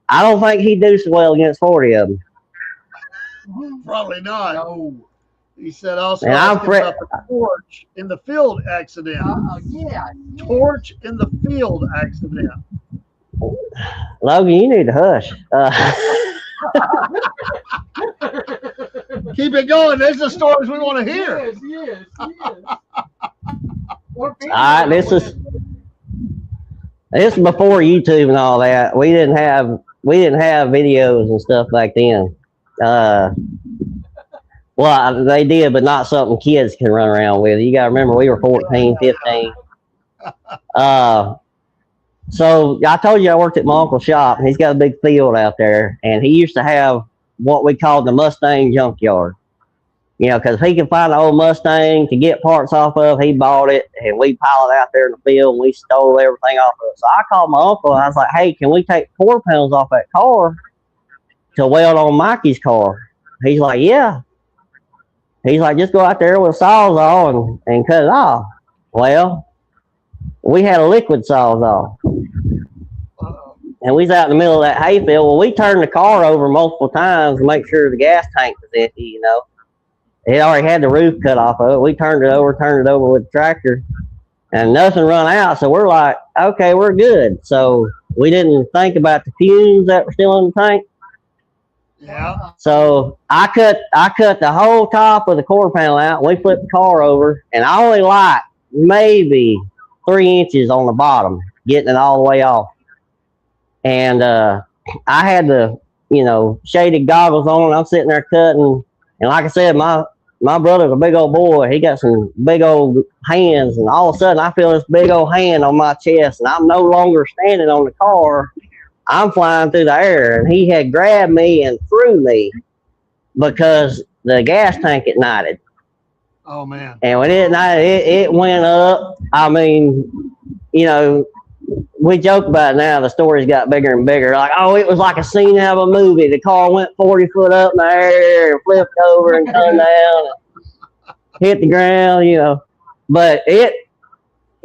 I don't think he'd do so well against 40 of them. Probably not. No. He said also about the torch in the field accident. Yeah. Torch in the field accident. Logan, you need to hush. Keep it going. There's the stories we want to hear. Yes. All right, this is before YouTube and all that. We didn't have videos and stuff back then. Well, they did, but not something kids can run around with. You got to remember, we were 14, 15. So I told you I worked at my uncle's shop, and he's got a big field out there, and he used to have what we called the Mustang junkyard. Because if he could find an old Mustang to get parts off of, he bought it, and we piled out there in the field, and we stole everything off of it. So I called my uncle, and I was like, hey, can we take 4 pounds off that car to weld on Mikey's car? He's like, yeah. He's like, just go out there with a sawzall and cut it off. Well, we had a liquid sawzall. And we was out in the middle of that hayfield. Well, we turned the car over multiple times to make sure the gas tank was empty, It already had the roof cut off of it. We turned it over with the tractor, and nothing run out. So we're like, okay, we're good. So we didn't think about the fumes that were still in the tank. Yeah. So I cut the whole top of the quarter panel out. We flipped the car over, and I only like maybe 3 inches on the bottom, getting it all the way off. And I had the shaded goggles on. I'm sitting there cutting, and like I said, my brother's a big old boy. He got some big old hands, and all of a sudden I feel this big old hand on my chest, and I'm no longer standing on the car. I'm flying through the air, and he had grabbed me and threw me because the gas tank ignited. Oh, man. And when it ignited, it went up. I mean, we joke about it now. The stories got bigger and bigger. Like, oh, it was like a scene out of a movie. The car went 40 foot up in the air and flipped over and come down and hit the ground, But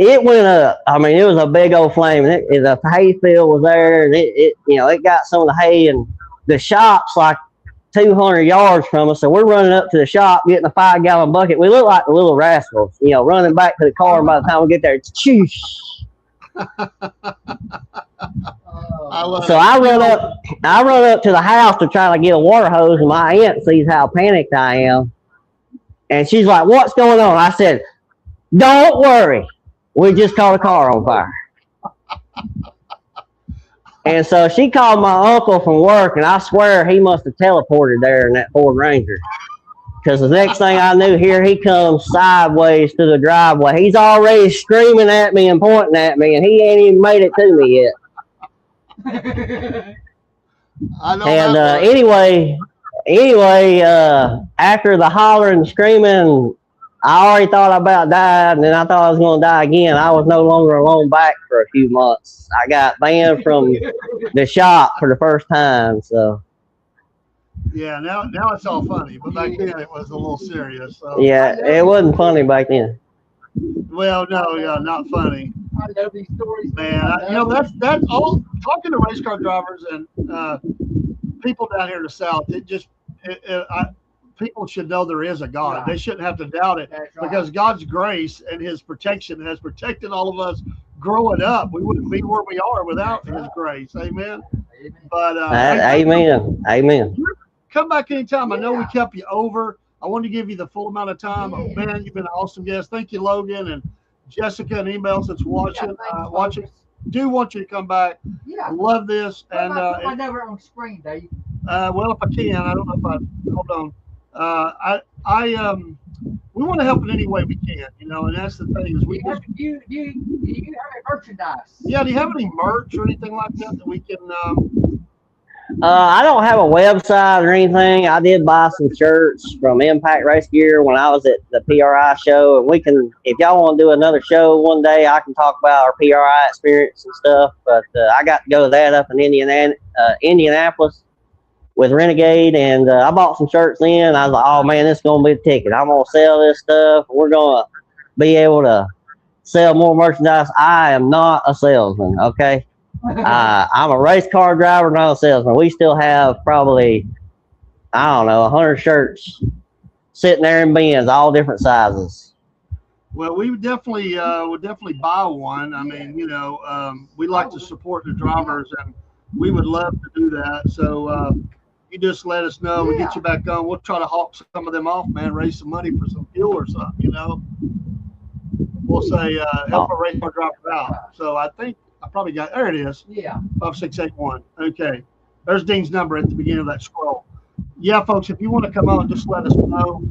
it went up. I mean, it was a big old flame. And the hay field was there, and it got some of the hay, and the shop's like 200 yards from us. So we're running up to the shop, getting a 5-gallon bucket. We look like the little rascals, running back to the car. And by the time we get there, it's choosh. I run up to the house to try to get a water hose, and my aunt sees how panicked I am, and she's like, "What's going on?" I said, "Don't worry. We just caught a car on fire." And so she called my uncle from work, and I swear he must have teleported there in that Ford Ranger. Because the next thing I knew, here he comes sideways to the driveway. He's already screaming at me and pointing at me, and he ain't even made it to me yet. Anyway, after the hollering and screaming, I already thought about dying, and then I thought I was going to die again. I was no longer alone back for a few months. I got banned from the shop for the first time. So yeah, now it's all funny, but back then it was a little serious. So. Yeah, it wasn't funny back then. Well, no, yeah, not funny. I know these stories, man. That's all. Talking to race car drivers and people down here in the South, people should know there is a God. Right. They shouldn't have to doubt it, That's right. because God's grace and His protection has protected all of us growing up. We wouldn't be where we are without His grace. Amen. Amen. But hey, Amen. Amen. come back anytime. I know we Yeah. kept you over. I want to give you the full amount of time. Yeah. Man, you've been an awesome guest. Thank you, Logan and Jessica and anybody else that's watching. thanks, Watching. folks. Do want you to come back. I Yeah. love this. Put my And number on screen, Dave. well, if I can, I don't know if I hold on. We want to help in any way we can, and that's the thing is Do we you have, just, do you, do you, do you have any merchandise? yeah. Do you have any merch or anything like that we can? I don't have a website or anything. I did buy some shirts from Impact Race Gear when I was at the PRI show, and we can, if y'all want to do another show one day, I can talk about our PRI experience and stuff. But I got to go to that up in Indianapolis with Renegade, and I bought some shirts in. I was like, oh man, this is gonna be the ticket. I'm gonna sell this stuff. We're gonna be able to sell more merchandise. I am not a salesman, okay? I'm a race car driver, not a salesman. We still have probably, I don't know, 100 shirts sitting there in bins, all different sizes. Well, we would definitely buy one. I mean, we like to support the drivers, and we would love to do that. So you just let us know. We'll get you back on. We'll try to hawk some of them off, man. Raise some money for some fuel or something. We'll say help a race car driver out. So I think I probably got, there it is. Yeah. 5681. Okay. There's Dean's number at the beginning of that scroll. Yeah, folks, if you want to come on, just let us know.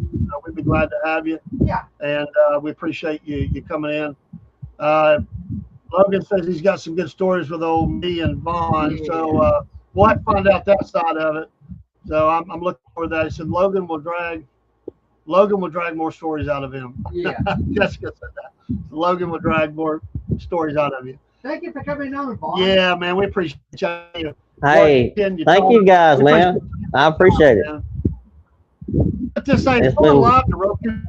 We'd be glad to have you. Yeah. And we appreciate you coming in. Logan says he's got some good stories with old me and Vaughn. So we'll have to find out that side of it. So I'm looking for that. He said Logan will drag more stories out of him. Yeah. Jessica said that. Logan will drag more stories out of you. Thank you for coming on, Vaughn. Yeah, man, we appreciate you. Hey, thank you guys, man. I appreciate it. At this same It's going been- live to Roku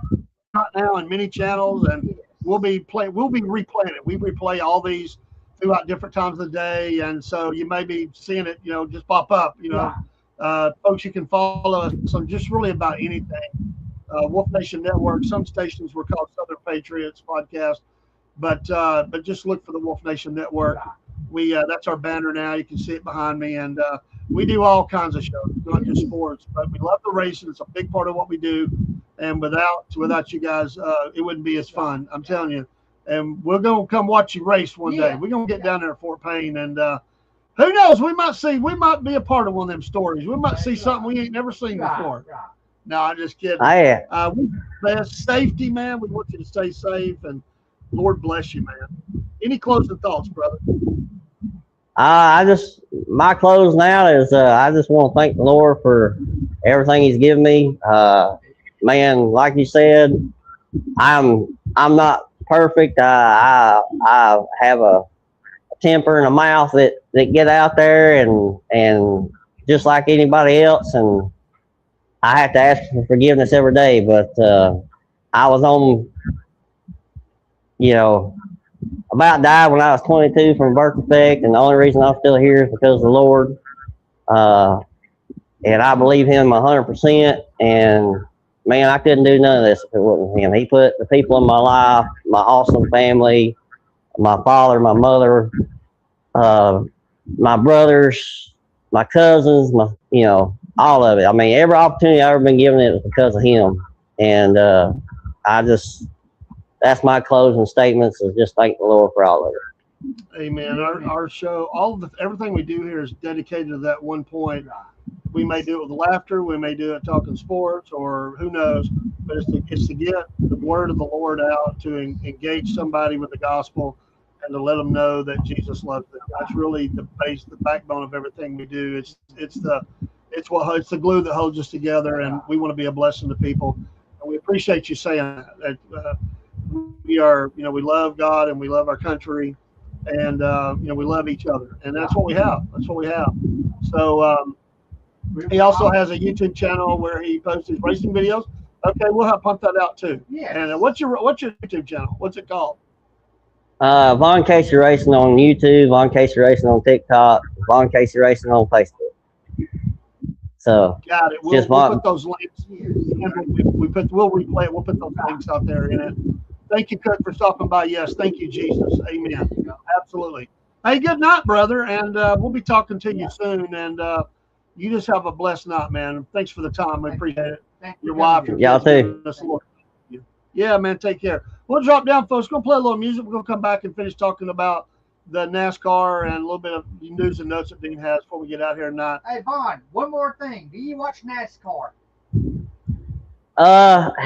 right now and many channels, and we'll be replaying it. We replay all these throughout different times of the day, and so you may be seeing it, just pop up. Folks, you can follow us on just really about anything. Wolf Nation Network. Some stations were called Southern Patriots Podcast, but just look for the Wolf Nation Network. That's our banner now. You can see it behind me, and we do all kinds of shows, not just sports. But we love the racing; it's a big part of what we do. And without you guys, it wouldn't be as fun. I'm telling you. And we're gonna come watch you race one day. We're gonna get down there at Fort Payne, and who knows? We might be a part of one of them stories. We might see something we ain't never seen before. No, I'm just kidding. Best safety, man. We want you to stay safe, and Lord bless you, man. Any closing thoughts, brother? My close now is I just want to thank the Lord for everything He's given me. Man, like you said, I'm not perfect. I have a temper and a mouth that get out there and just like anybody else, and I have to ask for forgiveness every day. But I was on, about died when I was 22 from birth defect, and the only reason I'm still here is because of the Lord. And I believe Him 100%. And man, I couldn't do none of this if it wasn't Him. He put the people in my life, my awesome family, my father, my mother, my brothers, my cousins, all of it. I mean, every opportunity I've ever been given, it was because of Him. And that's my closing statements, is just thank the Lord for all of it. Amen. Our show, everything we do here is dedicated to that one point. We may do it with laughter, we may do it talking sports, or who knows, but it's to get the word of the Lord out, to engage somebody with the gospel, and to let them know that Jesus loves them. That's really the base, the backbone of everything we do. It's the glue that holds us together, and we want to be a blessing to people. And we appreciate you saying that. We love God and we love our country, and we love each other, and that's what we have. So he also has a YouTube channel where he posts his racing videos. Okay, we'll have pump that out too. Yeah. And what's your YouTube channel? What's it called? Vaughn Casey Racing on YouTube, Vaughn Casey Racing on TikTok, Vaughn Casey Racing on Facebook. So got it. We'll put those links. We'll replay it. We'll put those links out there in it. Thank you, Cook, for stopping by. Yes, thank you, Jesus. Amen. Absolutely. Hey, good night, brother, and we'll be talking to you soon. And you just have a blessed night, man. Thanks for the time. We appreciate it. Your wife. Y'all too. Yeah, man. Take care. We'll drop down, folks. We're going to play a little music. We're going to come back and finish talking about the NASCAR and a little bit of news and notes that Dean has before we get out here tonight. Hey, Vaughn, one more thing. Do you watch NASCAR?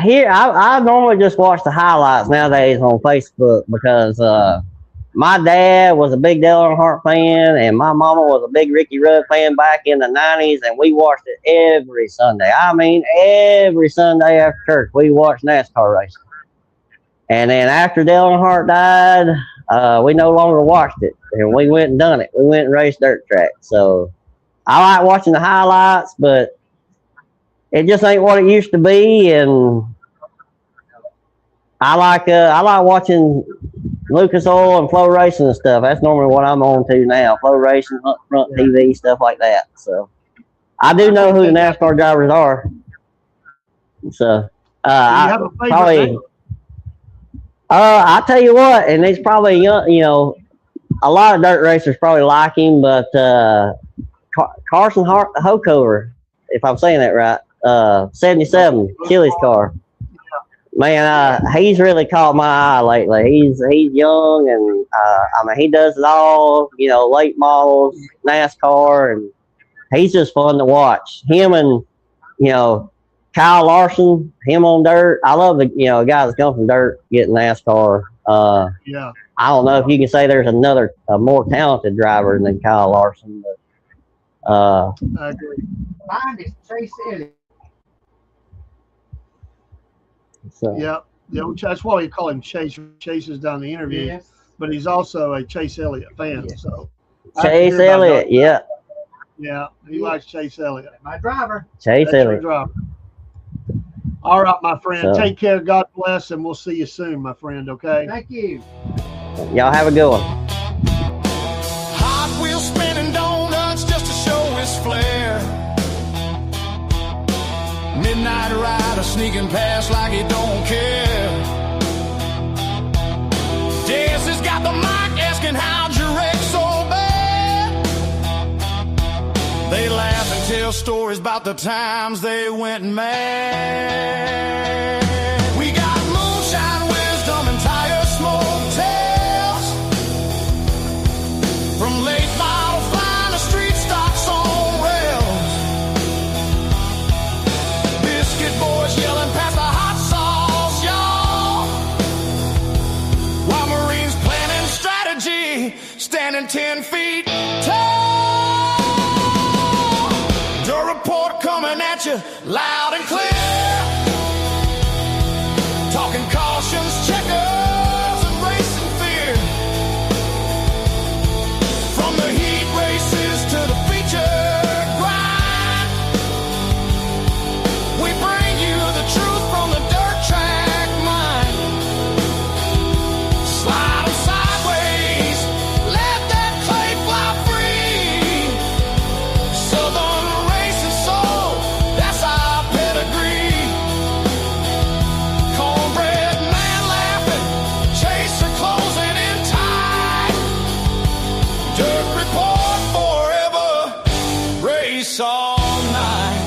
Here I normally just watch the highlights nowadays on Facebook because my dad was a big Dale Earnhardt fan and my mama was a big Ricky Rudd fan back in the 90s, and we watched it every Sunday. I mean, every Sunday after church we watched NASCAR racing. And then after Dale Earnhardt died, we no longer watched it, and we went and done it. We went and raced dirt track. So I like watching the highlights, but it just ain't what it used to be. And I like watching Lucas Oil and Flow Racing and stuff. That's normally what I'm on to now. Flow Racing, Front TV, stuff like that. So I do know who the NASCAR drivers are. So I tell you what, and he's probably young, a lot of dirt racers probably like him, but Carson Hokover, if I'm saying that right, 77, Chili's car. Man, he's really caught my eye lately. He's young, and I mean, he does it all. Late models, NASCAR, and he's just fun to watch. Him and Kyle Larson, him on dirt. I love the guy that's come from dirt getting NASCAR. Yeah. I don't know if you can say there's a more talented driver than Kyle Larson, but I agree. Mine is Chase Elliott. So. Yeah, that's why we call him Chase. Chase is down the interview, Yes. but he's also a Chase Elliott fan. Yes. So Chase Elliott, yeah. Yeah, he likes Chase Elliott. My driver. Chase That's your Elliott. driver. All right, my friend. So. Take care. God bless, and we'll see you soon, my friend. Okay. Thank you. Y'all have a good one. Hot wheels spinning donuts just to show his flair. Midnight rider sneaking past like he don't care. Jess has got the mic asking how'd you wreck so bad. They laugh and tell stories about the times they went mad. We got moonshine wisdom and tire smoke tales. From late model flying to street stocks on rails. Biscuit boys yelling past the hot sauce, y'all. While Marines planning strategy, standing 10 feet tall. Your report coming at you loud and clear. Talking cautions, checkers, and racing fear. From the heat races to the feature grind, we bring you the truth from the dirt track mind. Slide 'em sideways, let that clay fly free. Southern racing soul, that's our pedigree. Cornbread man laughing, chaser closing in tight. Dirt report forever, race all night.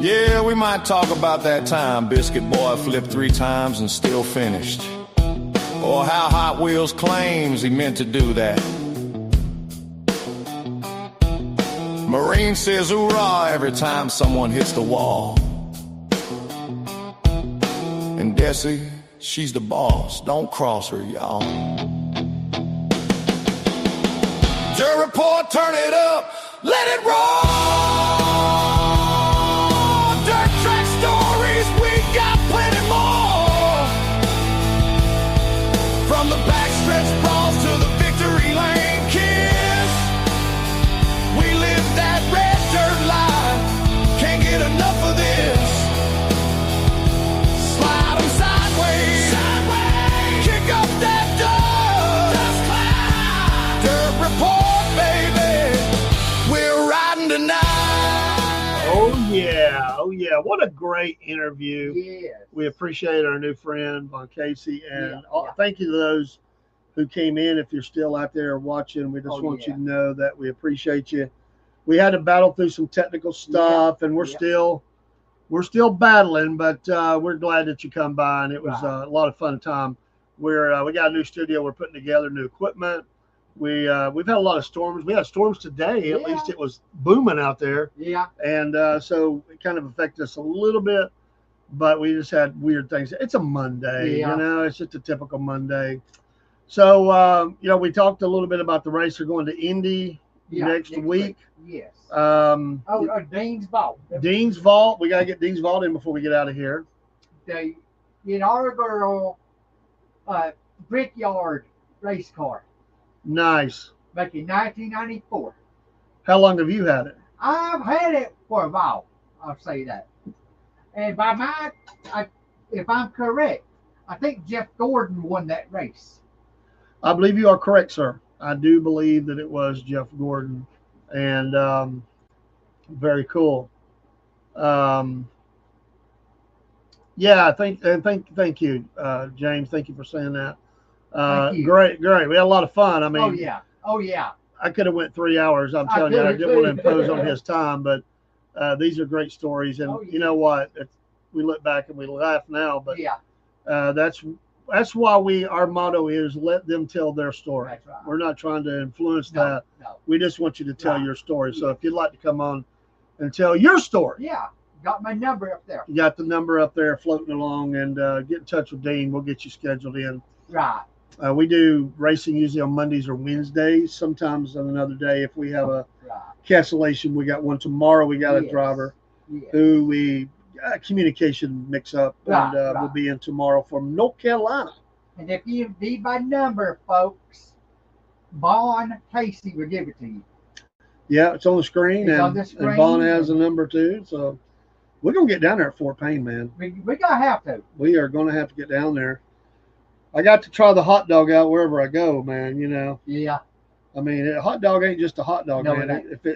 Yeah, we might talk about that time Biscuit Boy flipped 3 times and still finished. Or how Hot Wheels claims he meant to do that. Marine says hoorah every time someone hits the wall. And Desi, she's the boss. Don't cross her, y'all. Your report, turn it up, let it roll. Dirt track stories, we got plenty more. From the backstretch brawls to the victory lane kiss. We live that red dirt life, can't get enough of this. Slide 'em sideways, kick up that dust cloud. Dirt report yeah, what a great interview. Yes. We appreciate our new friend Von Casey, and Yeah. thank you to those who came in. If you're still out there watching, we just want you to know that we appreciate you. We had to battle through some technical stuff, and we're still battling, but we're glad that you come by, and it was a lot of fun time. We got a new studio we're putting together, new equipment. We've had a lot of storms. We had storms today. At least it was booming out there. Yeah. And so it kind of affected us a little bit, but we just had weird things. It's a Monday, it's just a typical Monday. So, we talked a little bit about the race. They're going to Indy next week. Yes. Dean's Vault. Dean's Vault. We got to get Dean's Vault in before we get out of here. The inaugural Brickyard race car. Nice. Back in 1994. How long have you had it? I've had it for a while. I'll say that. And if I'm correct, I think Jeff Gordon won that race. I believe you are correct, sir. I do believe that it was Jeff Gordon, and very cool. Thank you, James. Thank you for saying that. Great. We had a lot of fun. I mean, oh yeah. I could have went 3 hours. I'm telling you, I didn't want to impose on his time, but these are great stories. And you know what? We look back and we laugh now, but that's why our motto is let them tell their story. That's right. We're not trying to influence that. No. We just want you to tell your story. So if you'd like to come on and tell your story. Yeah. Got my number up there. You got the number up there floating along, and get in touch with Dean. We'll get you scheduled in. Right. We do racing usually on Mondays or Wednesdays, sometimes on another day. If we have a cancellation, we got one tomorrow. We got a driver who we communication mix up, and we'll be in tomorrow from North Carolina. And if you need my number, folks, Vaughn Casey will give it to you. Yeah, it's on the screen, and Vaughn has a number too. So we're gonna get down there at Fort Payne, man. We gotta have to. We are gonna have to get down there. I got to try the hot dog out wherever I go, man. Yeah. I mean, a hot dog ain't just a hot dog, man. If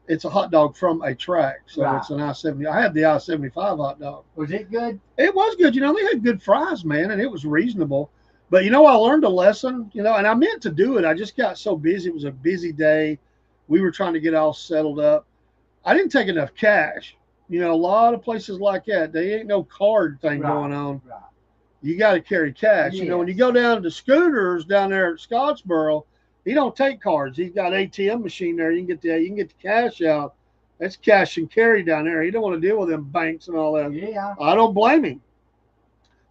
it's a hot dog from a track, so it's an I-70. I had the I-75 hot dog. Was it good? It was good. They had good fries, man, and it was reasonable. But I learned a lesson. And I meant to do it. I just got so busy. It was a busy day. We were trying to get all settled up. I didn't take enough cash. A lot of places like that, they ain't no card thing going on. Right. You got to carry cash. Yes. When you go down to Scooters down there at Scottsboro, he don't take cards. He's got ATM machine there. You can get the cash out. That's cash and carry down there. He don't want to deal with them banks and all that. Yeah. I don't blame him.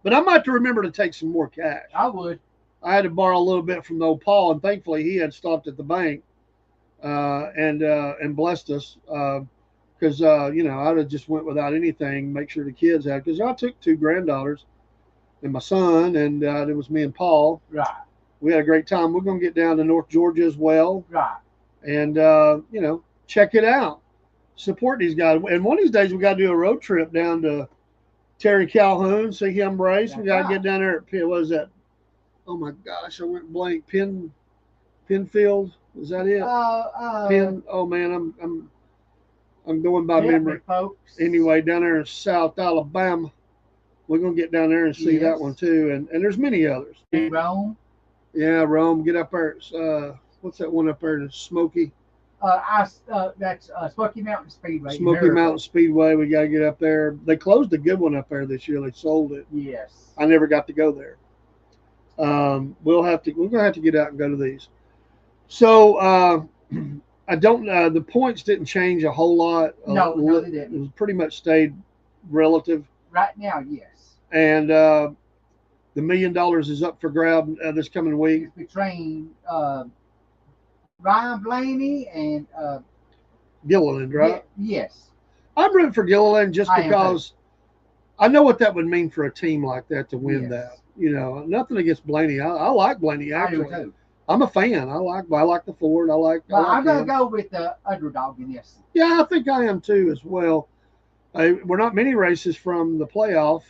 But I might have to remember to take some more cash. I would. I had to borrow a little bit from the old Paul, and thankfully he had stopped at the bank and blessed us. Because I'd have just went without anything, make sure the kids had. Because I took 2 granddaughters and my son, and it was me and Paul. Right. We had a great time. We're going to get down to North Georgia as well. Right. And, check it out. Support these guys. And one of these days we got to do a road trip down to Terry Calhoun, see him race. We got to get down there at, what is that? Oh, my gosh, I went blank. Penfield? Is that it? Oh, man, I'm going by memory. Folks. Anyway, down there in South Alabama. We're going to get down there and see that one too. And there's many others. Rome? Yeah, Rome. Get up there. What's that one up there? The Smoky? That's Smoky Mountain Speedway. Smoky Mountain Speedway. We got to get up there. They closed a good one up there this year. They sold it. Yes. I never got to go there. We're going to have to get out and go to these. So, I don't the points didn't change a whole lot. No, they didn't. It pretty much stayed relative. Right now, yes. And the $1 million is up for grab this coming week. It's between Ryan Blaney and Gilliland, right? Yes. I'm rooting for Gilliland just because I know what that would mean for a team like that to win that. Nothing against Blaney. I like Blaney actually. I do too. I'm a fan. I like the Ford. I'm gonna go with the underdog in this. Yeah, I think I am too as well. We're not many races from the playoff,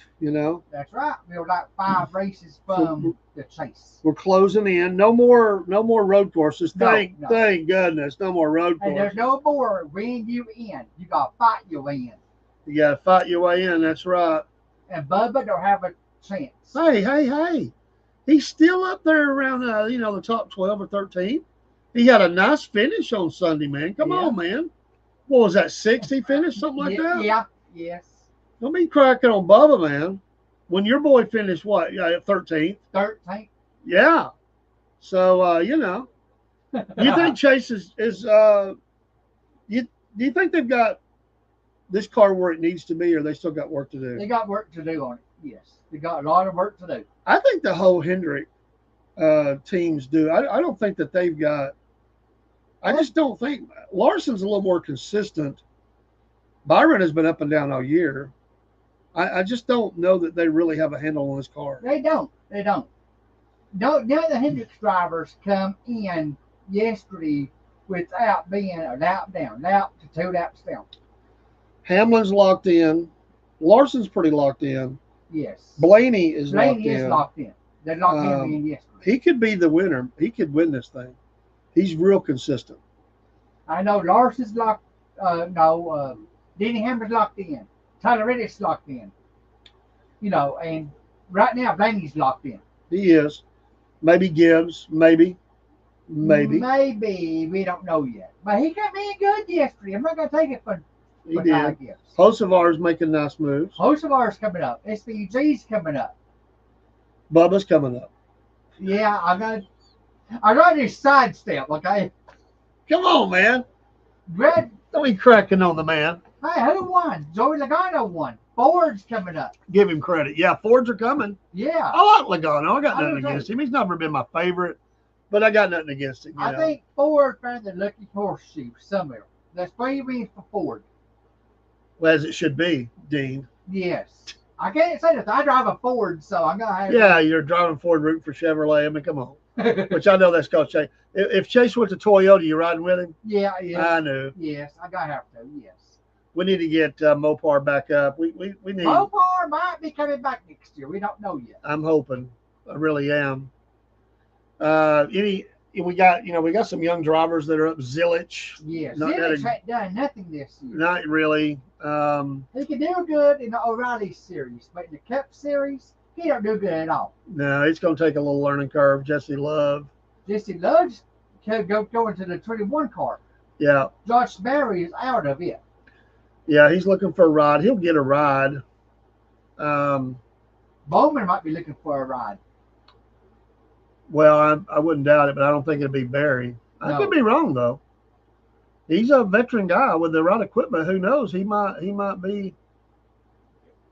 That's right. We're like 5 races from the chase. We're closing in. No more road courses. Thank goodness. No more road courses. And there's no more win you in. You got to fight your win. You got to fight your way in. That's right. And Bubba don't have a chance. Hey. He's still up there around, the top 12 or 13. He had a nice finish on Sunday, man. Come on, man. What was that, 60 finish, something like that? Yeah, yes. Don't be cracking on Bubba, man. When your boy finished, what, 13th? 13th. Yeah. So, you think Chase is do you think they've got this car where it needs to be, or they still got work to do? They got work to do on it, yes. They got a lot of work to do. I think the whole Hendrick teams do. I don't think that they've got – I just don't think – Larson's a little more consistent. Byron has been up and down all year. I just don't know that they really have a handle on this car. They don't. None of the Hendricks drivers come in yesterday without being a lap down, lap to 2 laps down. Hamlin's locked in. Larson's pretty locked in. Yes. Blaney is locked in. Locked in. They locked him in yesterday. He could be the winner. He could win this thing. He's real consistent. I know Larson's locked. Denny Hammer's locked in. Tyler Reddick's locked in. And right now Blaney's locked in. He is. Maybe Gibbs. Maybe. Maybe. We don't know yet. But he got me good yesterday. I'm not going to take it for He did. Hocevar's making nice moves. Hocevar's coming up. SVG's coming up. Bubba's coming up. Yeah, I got this sidestep, okay? Come on, man. Red. Don't be cracking on the man. Hey, who won? Joey Logano won. Ford's coming up. Give him credit. Yeah, Fords are coming. Yeah. I like Logano. I got nothing against him. He's never been my favorite, but I got nothing against him. I think Ford found the lucky horseshoe somewhere. That's 3 wins for Ford. Well, as it should be, Dean. Yes. I can't say that. I drive a Ford, so I'm going to have Yeah, you're driving Ford, rooting for Chevrolet. I mean, come on. Which I know that's called Chase. If Chase went to Toyota, you riding with him? Yeah. I knew. Yes, I got to have to, yes. We need to get Mopar back up. We need. Mopar might be coming back next year. We don't know yet. I'm hoping. I really am. We got some young drivers that are up. Zilich. Yes. Zilich hadn't done nothing this year. Not really. He can do good in the O'Reilly series, but in the Cup series, he don't do good at all. No, it's going to take a little learning curve. Jesse Love's going to the 21 car. Yeah. Josh Berry is out of it. Yeah, he's looking for a ride. He'll get a ride. Bowman might be looking for a ride. Well, I wouldn't doubt it, but I don't think it'd be Barry. I could be wrong though. He's a veteran guy with the right equipment. Who knows? He might be.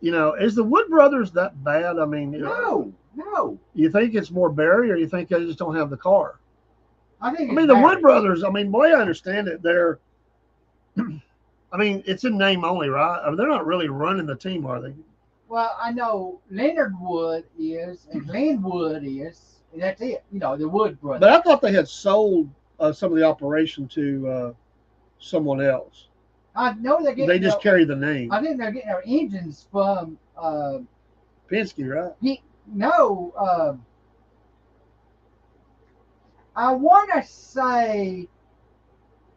Is the Wood brothers that bad? I mean, no. You think it's more Barry, or you think they just don't have the car? I mean, the Wood brothers. I mean, boy, I understand it. They're. I mean, it's in name only, right? I mean, they're not really running the team, are they? Well, I know Leonard Wood is, and Glenn Wood is, and that's it. The Wood brothers. But I thought they had sold some of the operation to someone else. I know they just carry the name. I think they're getting their engines from Penske, right? I want to say,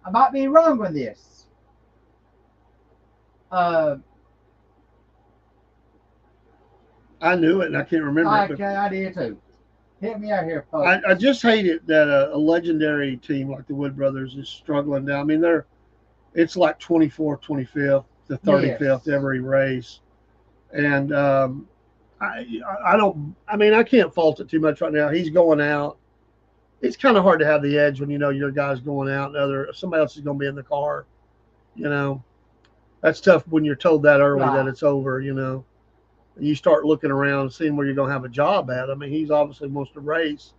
I might be wrong on this. I knew it, and I can't remember. I did too. Hit me out here, folks. I just hate it that a legendary team like the Wood Brothers is struggling now. I mean, it's like 24th, 25th, to 35th every race, and I can't fault it too much right now. He's going out. It's kind of hard to have the edge when your guy's going out and somebody else is going to be in the car. That's tough when you're told that early that it's over, You start looking around, seeing where you're going to have a job at. I mean, he's obviously wants to race.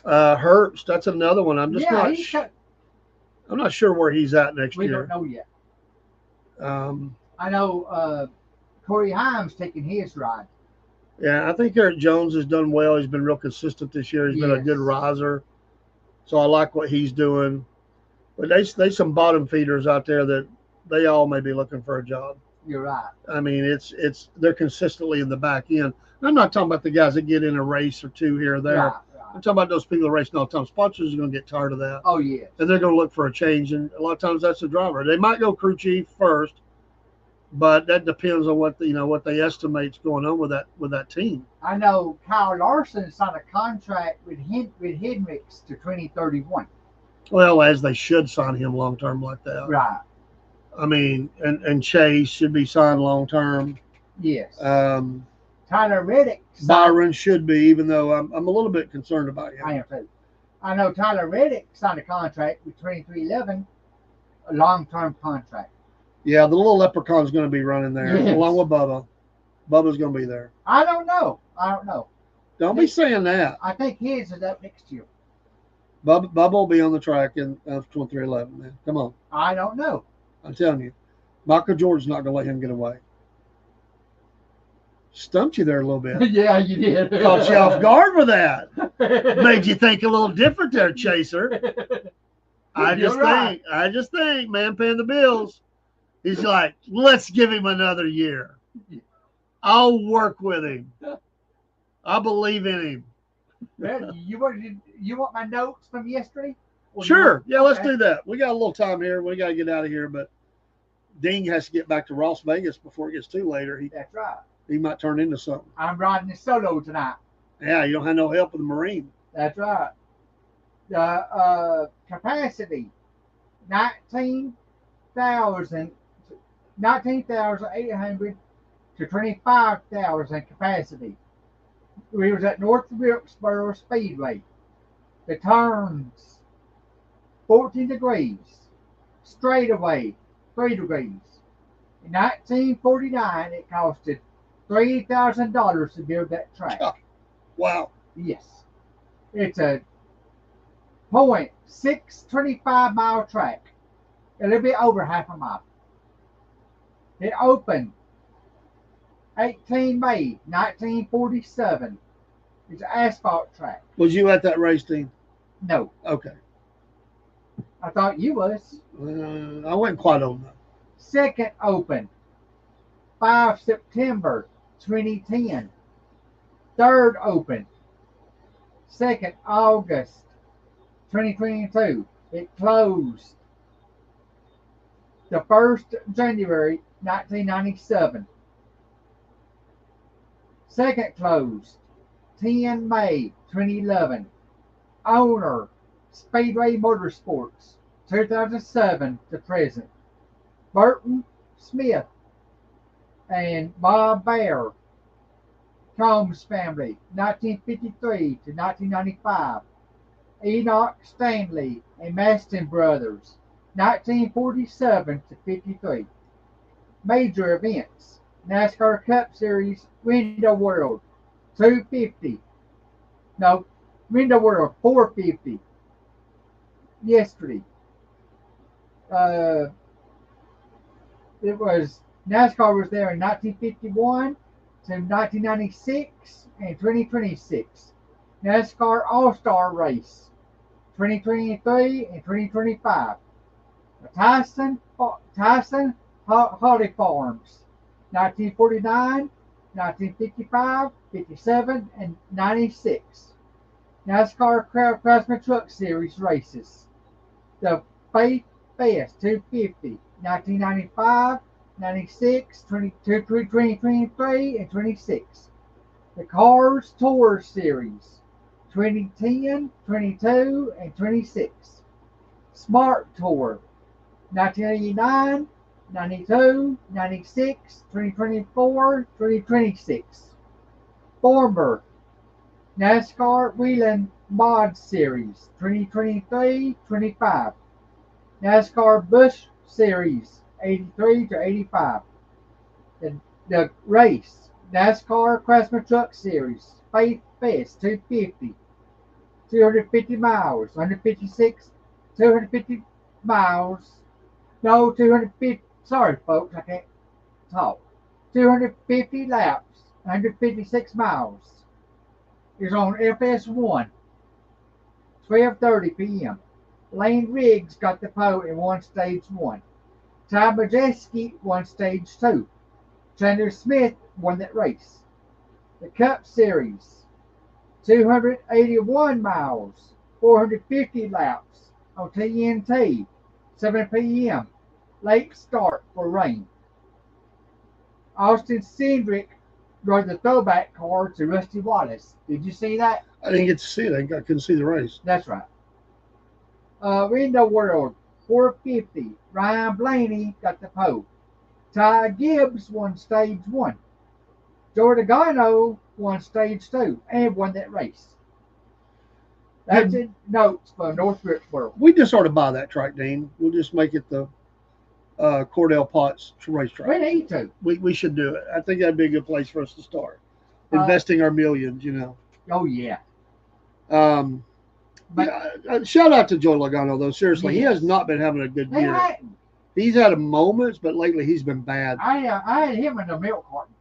Herbst, that's another one. I'm not sure where he's at next year. We don't know yet. I know Corey Himes taking his ride. Yeah, I think Eric Jones has done well. He's been real consistent this year. He's been a good riser. So I like what he's doing. But there's some bottom feeders out there that they all may be looking for a job. You're right. I mean, they're consistently in the back end. I'm not talking about the guys that get in a race or two here or there. Right. I'm talking about those people racing all the time. Sponsors are going to get tired of that. Oh, yeah. And they're going to look for a change. And a lot of times that's the driver. They might go crew chief first, but that depends on what what they estimate's going on with that team. I know Kyle Larson signed a contract with Hendricks to 2031. Well, as they should sign him long term like that. Right. I mean, and Chase should be signed long term. Yes. Um, Tyler Reddick. Byron should be, even though I'm a little bit concerned about him. I am too. I know Tyler Reddick signed a contract with 2311, a long-term contract. Yeah, the little leprechaun's going to be running there Yes. along with Bubba. Bubba's going to be there. I don't know. Don't be saying that. I think his is up next year. Bubba will be on the track in 2311, man. Come on. I don't know. I'm telling you. Michael Jordan's not going to let him get away. Stumped you there a little bit. Yeah, you did. Caught you off guard with that. Made you think a little different there, Chaser. I just think, man, paying the bills. He's like, let's give him another year. I'll work with him. I believe in him. Man, you want my notes from yesterday? Sure. Yeah, let's do that. We got a little time here. We got to get out of here, but Dean has to get back to Las Vegas before it gets too later. That's right. He might turn into something. I'm riding this solo tonight. Yeah, you don't have no help with the Marine. That's right. The capacity, 19,800 to 25,000 capacity. We was at North Wilkesboro Speedway. The turns, 14 degrees. Straightaway, 3 degrees. In 1949, it costed $3,000 to build that track. Oh, wow. Yes. It's a 625 mile track. A little bit over half a mile. It opened 18 May 1947. It's an asphalt track. Was you at that race, Dean? No. Okay. I thought you was. I wasn't quite old enough. Second open, 5 September 2010. Third open, 2nd August 2022. It closed the 1st January 1997. Second closed 10 May 2011. Owner Speedway Motorsports 2007 to present. Burton Smith and Bob Bear, Combs family, 1953 to 1995. Enoch Stanley and Maston Brothers, 1947 to 53. Major events: NASCAR Cup Series, Window World, 250. No, Window World, 450. Yesterday. It was NASCAR was there in 1951 to 1996 and 2026. NASCAR All-Star Race 2023 and 2025. Tyson Holly Farms 1949, 1955, 57, and 96. NASCAR Craftsman Truck Series races. The Faith Fest 250. 1995, 96, 22, 2023, and 26. The Cars Tour Series, 2010, 22, and 26. Smart Tour, 1989, 92, 96, 2024, 2026. Former NASCAR Wheeling Mod Series, 2023, 25. NASCAR Busch Series 83 to 85. The race, NASCAR Craftsman Truck Series, Faith Fest 250. 250 miles, 250 miles. No, 250, sorry folks, I can't talk. 250 laps, 156 miles. Is on FS1, 12:30 p.m. Lane Riggs got the pole and won stage 1. Ty Majeski won stage 2. Chandler Smith won that race. The Cup Series, 281 miles, 450 laps on TNT, 7 p.m. Late start for rain. Austin Cindric rode the throwback car to Rusty Wallace. Did you see that? I didn't get to see it. I couldn't see the race. That's right. In the world, 450, Ryan Blaney got the pole. Ty Gibbs won stage 1. Joe Gano won stage 2 and won that race. That's in notes for North Wilkesboro. We just sort of buy that track, Dean. We'll just make it the Cordell Potts racetrack. We need to. We should do it. I think that'd be a good place for us to start. Investing our millions, you know. Oh, yeah. But shout out to Joe Logano, though. Seriously, he has not been having a good year. He's had moments, but lately he's been bad. I had him in the milk carton.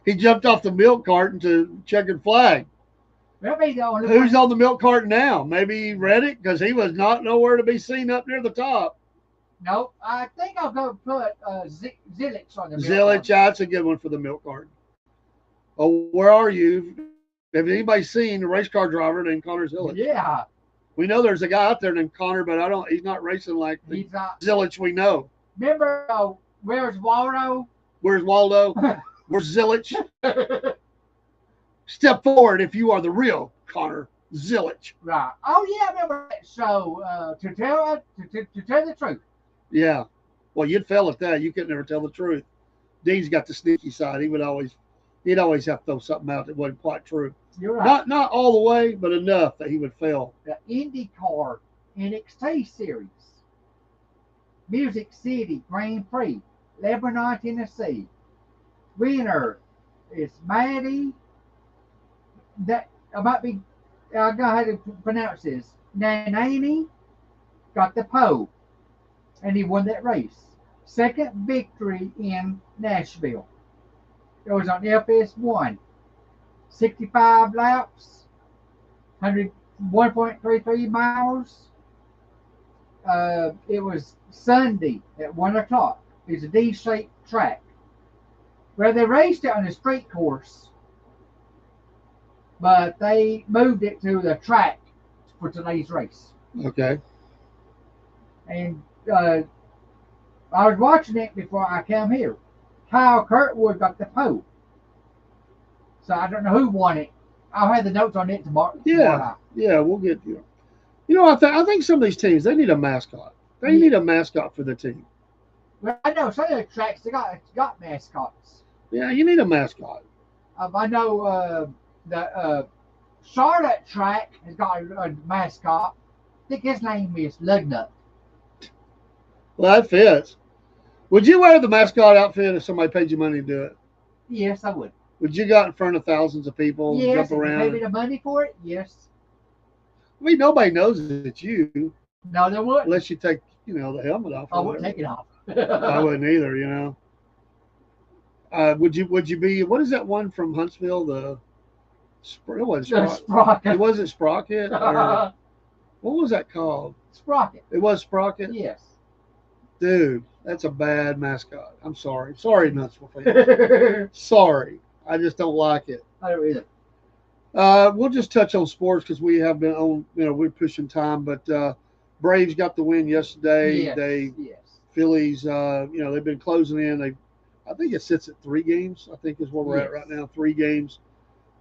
He jumped off the milk carton to checkered flag. Who's on the milk carton now? Maybe Reddick, because he was not nowhere to be seen up near the top. No, I think I'll go put Zilich on the milk Zilich, carton. that's a good one for the milk carton. Oh, where are you? Have anybody seen a race car driver named Connor Zilich? Yeah. We know there's a guy out there named Connor, but he's not racing like the Zilich we know. Remember, where's Waldo? Where's Waldo? Where's Zilich? Step forward if you are the real Connor Zilich. Right. Oh, yeah, I remember that show, to tell the truth. Yeah. Well, you'd fail at that. You could never tell the truth. Dean's got the sneaky side. He'd always have to throw something out that wasn't quite true. You're right. Not all the way, but enough that he would fail. The IndyCar NXT Series. Music City Grand Prix, Lebanon, Tennessee. Winner is Maddie. That I might be. I know how to pronounce this. Nanani got the pole, and he won that race. Second victory in Nashville. It was on FS1. 65 laps, 1.33 miles. It was Sunday at 1 o'clock. It's a D-shaped track. Well, they raced it on a straight course, but they moved it to the track for today's race. Okay. And I was watching it before I came here. Kyle Kurtwood got the pole. So I don't know who won it. I'll have the notes on it tomorrow. Yeah, we'll get you. You know, I think some of these teams, they need a mascot. They need a mascot for the team. Well, I know some of the tracks they got mascots. Yeah, you need a mascot. I know the Charlotte track has got a mascot. I think his name is Lugnut. Well, that fits. Would you wear the mascot outfit if somebody paid you money to do it? Yes, I would. Would you go out in front of thousands of people and Yes, jump around? Pay me the money for it? Yes. I mean, nobody knows it's you No, they wouldn't. unless you take, the helmet off. I wouldn't take it off. I wouldn't either, Would you be? What is that one from Huntsville? It wasn't Sprocket. It wasn't Sprocket. Or, what was that called? Sprocket. It was Sprocket. Yes. Dude, that's a bad mascot. I'm sorry. Sorry, Nutsville fans. Sorry. I just don't like it. I don't either. We'll just touch on sports because we have been on, we're pushing time. But Braves got the win yesterday. Yes. Phillies, they've been closing in. I think it sits at 3 games. I think is where we're at right now. 3 games.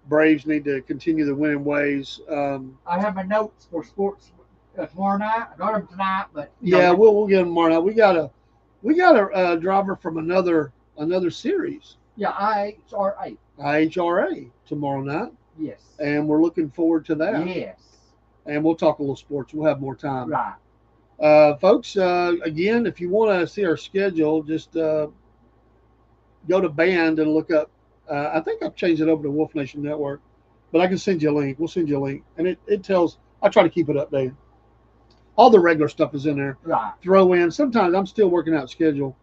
Braves need to continue the winning ways. I have my notes for sports tomorrow night. I got them tonight, but we'll get them tomorrow night. We got a driver from another series. Yeah, IHRA. IHRA tomorrow night. Yes. And we're looking forward to that. Yes. And we'll talk a little sports. We'll have more time. Right. Folks, again, if you want to see our schedule, just go to Band and look up. I think I've changed it over to Wolf Nation Network, but I can send you a link. We'll send you a link. And it tells, I try to keep it updated. All the regular stuff is in there. Right. Throw in. Sometimes I'm still working out schedule.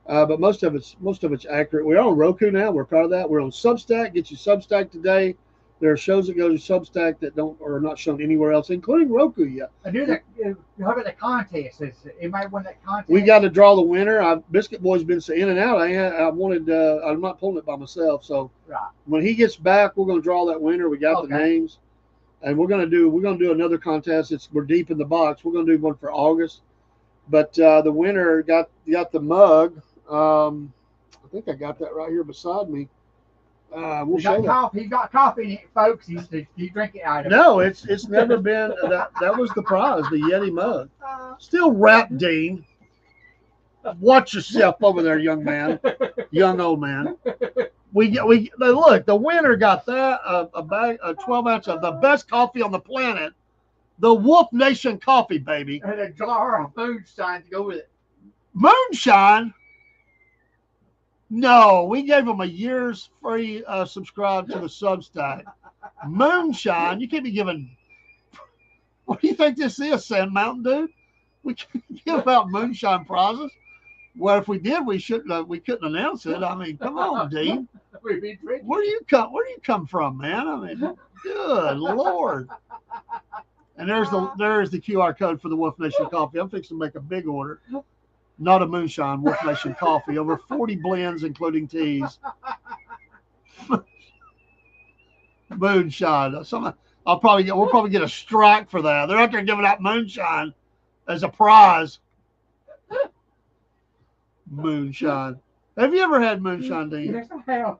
But most of it's accurate. We're on Roku now. We're proud of that. We're on Substack. Get you Substack today. There are shows that go to Substack that are not shown anywhere else, including Roku yet. I knew that. How about the contest? Anybody won that contest? We got to draw the winner. Biscuit Boy's been in and out. I'm not pulling it by myself. So when he gets back, we're going to draw that winner. We got the names, and we're going to do another contest. We're deep in the box. We're going to do one for August, but the winner got the mug I think I got that right here beside me. We'll show that. He's got coffee in it, folks. He's drinking out of it. No, it's never been that. That was the prize, the Yeti mug. Still wrapped, Dean. Watch yourself over there, young man, young old man. We look. The winner got that a bag, a 12 ounce of the best coffee on the planet, the Wolf Nation coffee, baby. And a jar of moonshine to go with it. Moonshine. No, we gave them a year's free subscribe to the Substack. Moonshine, you can't be giving. What do you think this is, Sand Mountain, dude? We can't give out moonshine prizes. Well, if we did, we shouldn't. We couldn't announce it. I mean, come on, Dean. We'd be drinking. Where do you come from, man? I mean, good Lord. And there's the QR code for the Wolf Nation coffee. I'm fixing to make a big order. Not a moonshine, Wolf Nation coffee. Over 40 blends, including teas. Moonshine. We'll probably get a strike for that. They're out there giving out moonshine as a prize. Moonshine. Have you ever had moonshine, Dean? Yes, I have.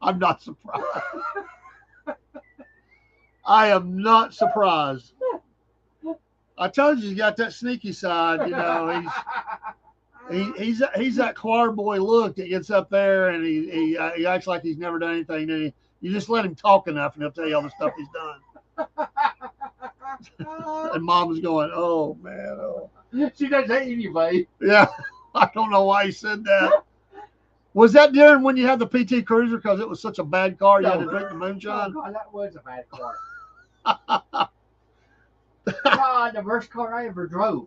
I'm not surprised. I am not surprised. I told you, he's got that sneaky side. You know, he's that choir boy look that gets up there and he acts like he's never done anything. And you just let him talk enough, and he'll tell you all the stuff he's done. And Mom's going, "Oh man, oh." She does that anyway. Yeah, I don't know why he said that. Was that during when you had the PT Cruiser because it was such a bad car you had to drink the moonshine? Oh, God, that was a bad car. God, the worst car I ever drove.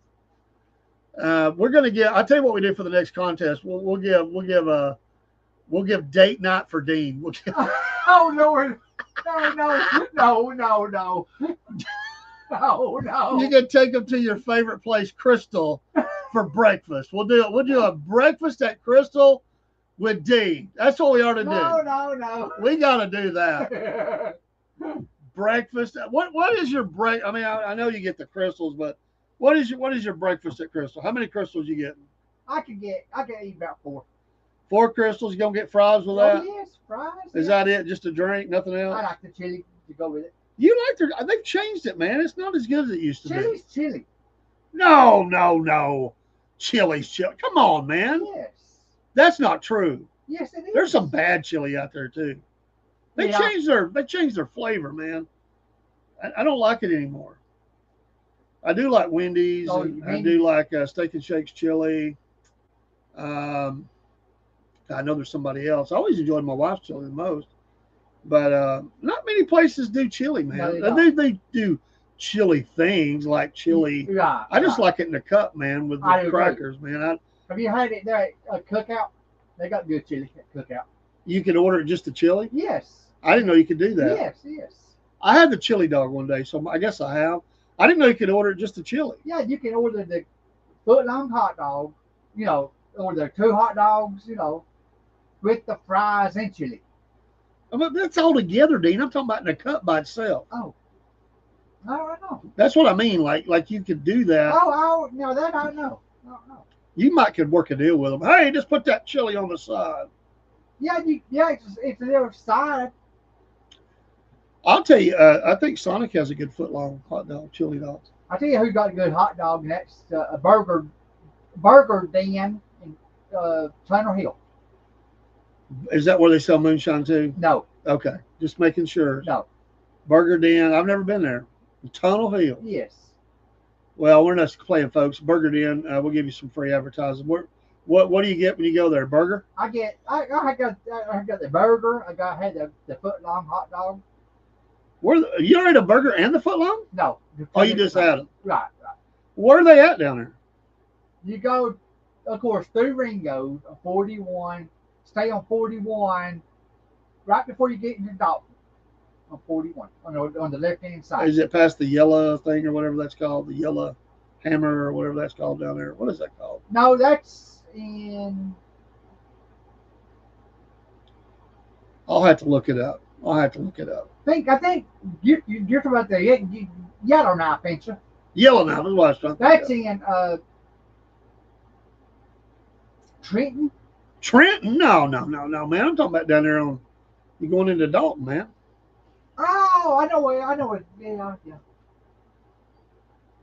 We're gonna get. I'll tell you what we do for the next contest. We'll give date night for Dean. We'll give, Oh Lord, no. you can take them to your favorite place, Crystal, for breakfast. We'll do a breakfast at Crystal with Dean. That's what we ought to do. No. We got to do that. Breakfast. What is your break? I mean, I know you get the crystals, but what is your breakfast at Crystal? How many crystals you getting? I can eat about 4. 4 crystals. You gonna get fries with that? Oh yes, fries. Is that it? Just a drink, nothing else? I like the chili to go with it. You like they've changed it, man. It's not as good as it used to Chili's be. chili. No. Chili's chili. Come on, man. Yes. That's not true. Yes, it is. There's some bad chili out there too. They changed their flavor, man. I don't like it anymore. I do like Wendy's. And I do like Steak and Shake's chili. I know there's somebody else. I always enjoyed my wife's chili the most, but not many places do chili, man. No, they do chili things like chili. Yeah, I just like it in a cup, man, with the crackers, man. Have you had it there at Cookout? They got good chili at Cookout. You can order just the chili? Yes. I didn't know you could do that. Yes. I had the chili dog one day, so I guess I have. I didn't know you could order just the chili. Yeah, you can order the foot-long hot dog, or the 2 hot dogs, with the fries and chili. But that's all together, Dean. I'm talking about in a cup by itself. Oh, I know. That's what I mean. Like you could do that. Oh, no, that I know. No. You could work a deal with them. Hey, just put that chili on the side. Yeah, it's a little side. I'll tell you, I think Sonic has a good foot-long hot dog, chili dogs. I'll tell you who got a good hot dog, and that's a Burger Den in Turner Hill. Is that where they sell moonshine too? No. Okay, just making sure. No. Burger Den, I've never been there. Tunnel Hill. Yes. Well, we're not playing, folks. Burger Den, we'll give you some free advertising. What do you get when you go there? Burger? I got the burger. I had the foot-long hot dog. You already had a burger and the foot-long? No. Oh, you just had them. Right. Where are they at down there? You go, of course, through Ringo, 41. Stay on 41 right before you get into Dalton. On 41 on the left-hand side. Is it past the yellow thing or whatever that's called? The yellow hammer or whatever that's called down there? What is that called? No, that's in. I'll have to look it up. I think you're talking about the Yellowknife, ain't you? Yellowknife is what I was trying to That's think in Trenton. Trenton? No, man. I'm talking about down there on. You're going into Dalton, man. Oh, I know where. Yeah.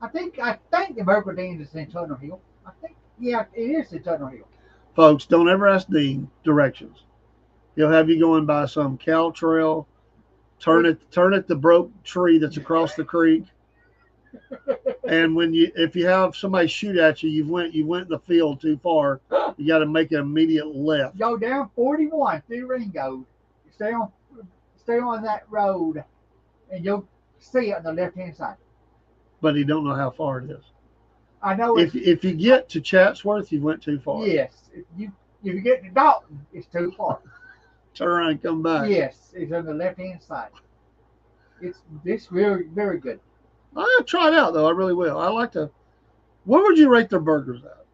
I think the Burger Dean is in Tunnel Hill. I think, yeah, it is in Tunnel Hill. Folks, don't ever ask Dean directions. He'll have you going by some cow trail. Turn at the broke tree that's across the creek. And if you have somebody shoot at you, you went in the field too far. You got to make an immediate left. Go down 41 through Ringo. Stay on that road, and you'll see it on the left-hand side. But you don't know how far it is. I know. If you get to Chatsworth, you went too far. Yes. If you get to Dalton, it's too far. Turn around and come back. Yes, it's on the left-hand side. It's very, very good. I'll try it out, though. I really will. I like to. What would you rate their burgers at?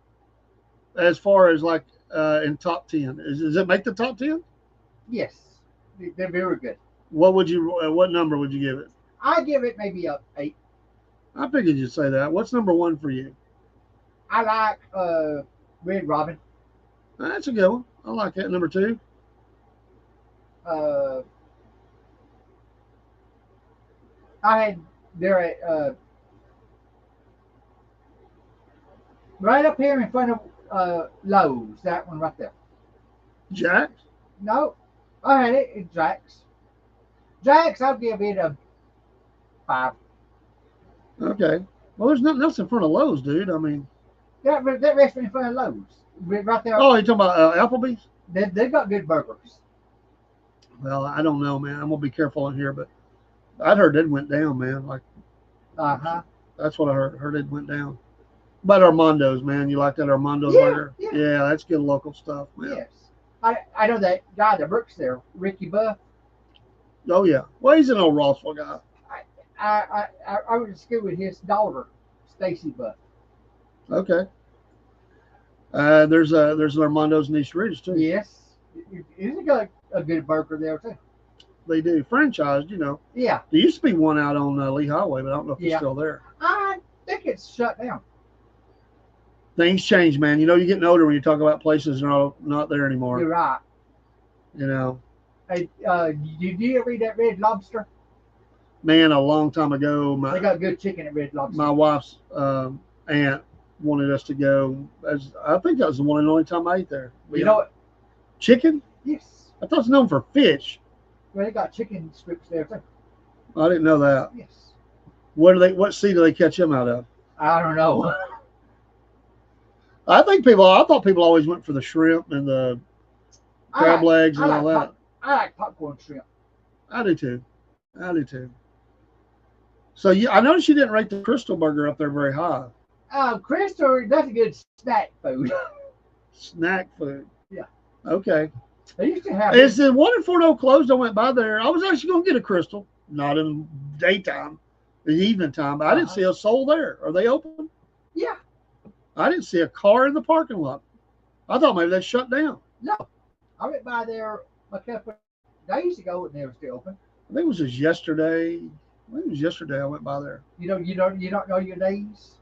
As far as like in top 10, does it make the top 10? Yes, they're very good. What number would you give it? I give it maybe a 8. I figured you'd say that. What's number 1 for you? I like Red Robin. That's a good one. I like that. Number 2. They're at right up here in front of Lowe's. That one right there. Jack's? No, I had it at Jack's. Jack's, I'll give it a 5. Okay. Well, there's nothing else in front of Lowe's, dude. I mean, That restaurant in front of Lowe's, right there. oh, you're talking about Applebee's? They got good burgers. Well, I don't know, man. I'm gonna be careful in here, but I'd heard it went down, man. Like, that's what I heard. Heard it went down. But Armando's, man, you like that Armando's burger? Yeah, that's good local stuff, man. Yes, I know that guy that works there, Ricky Buff. Oh yeah. Well, he's an old Rossville guy. I went to school with his daughter, Stacy Buff. Okay. There's an Armando's in East Ridge too. Yes, he's got a good burger there too. They do franchised, you know. Yeah. There used to be one out on Lee Highway, but I don't know if it's still there. I think it's shut down. Things change, man. You know, you're getting older when you talk about places that are not there anymore. You're right. You know. Hey, did you ever eat that Red Lobster? Man, a long time ago, They got good chicken at Red Lobster. my wife's aunt wanted us to go. I think that was the one and only time I ate there. You know what? Chicken? Yes. I thought it was known for fish. Well, they got chicken strips there too. I didn't know that. Yes. What sea do they catch them out of? I don't know. I thought people always went for the shrimp and the crab legs and all that. I like popcorn shrimp. I do too. So I noticed you didn't rate the Crystal Burger up there very high. Crystal, that's a good snack food. Snack food. Yeah. Okay. They used to have. Is the one in Fort Oak closed? I went by there. I was actually going to get a Crystal, not in daytime, in the evening time. But I didn't see a soul there. Are they open? Yeah. I didn't see a car in the parking lot. I thought maybe they shut down. No. I went by there a couple of days ago and they were still open. I think it was just yesterday. I think it was yesterday I went by there. You don't know your days?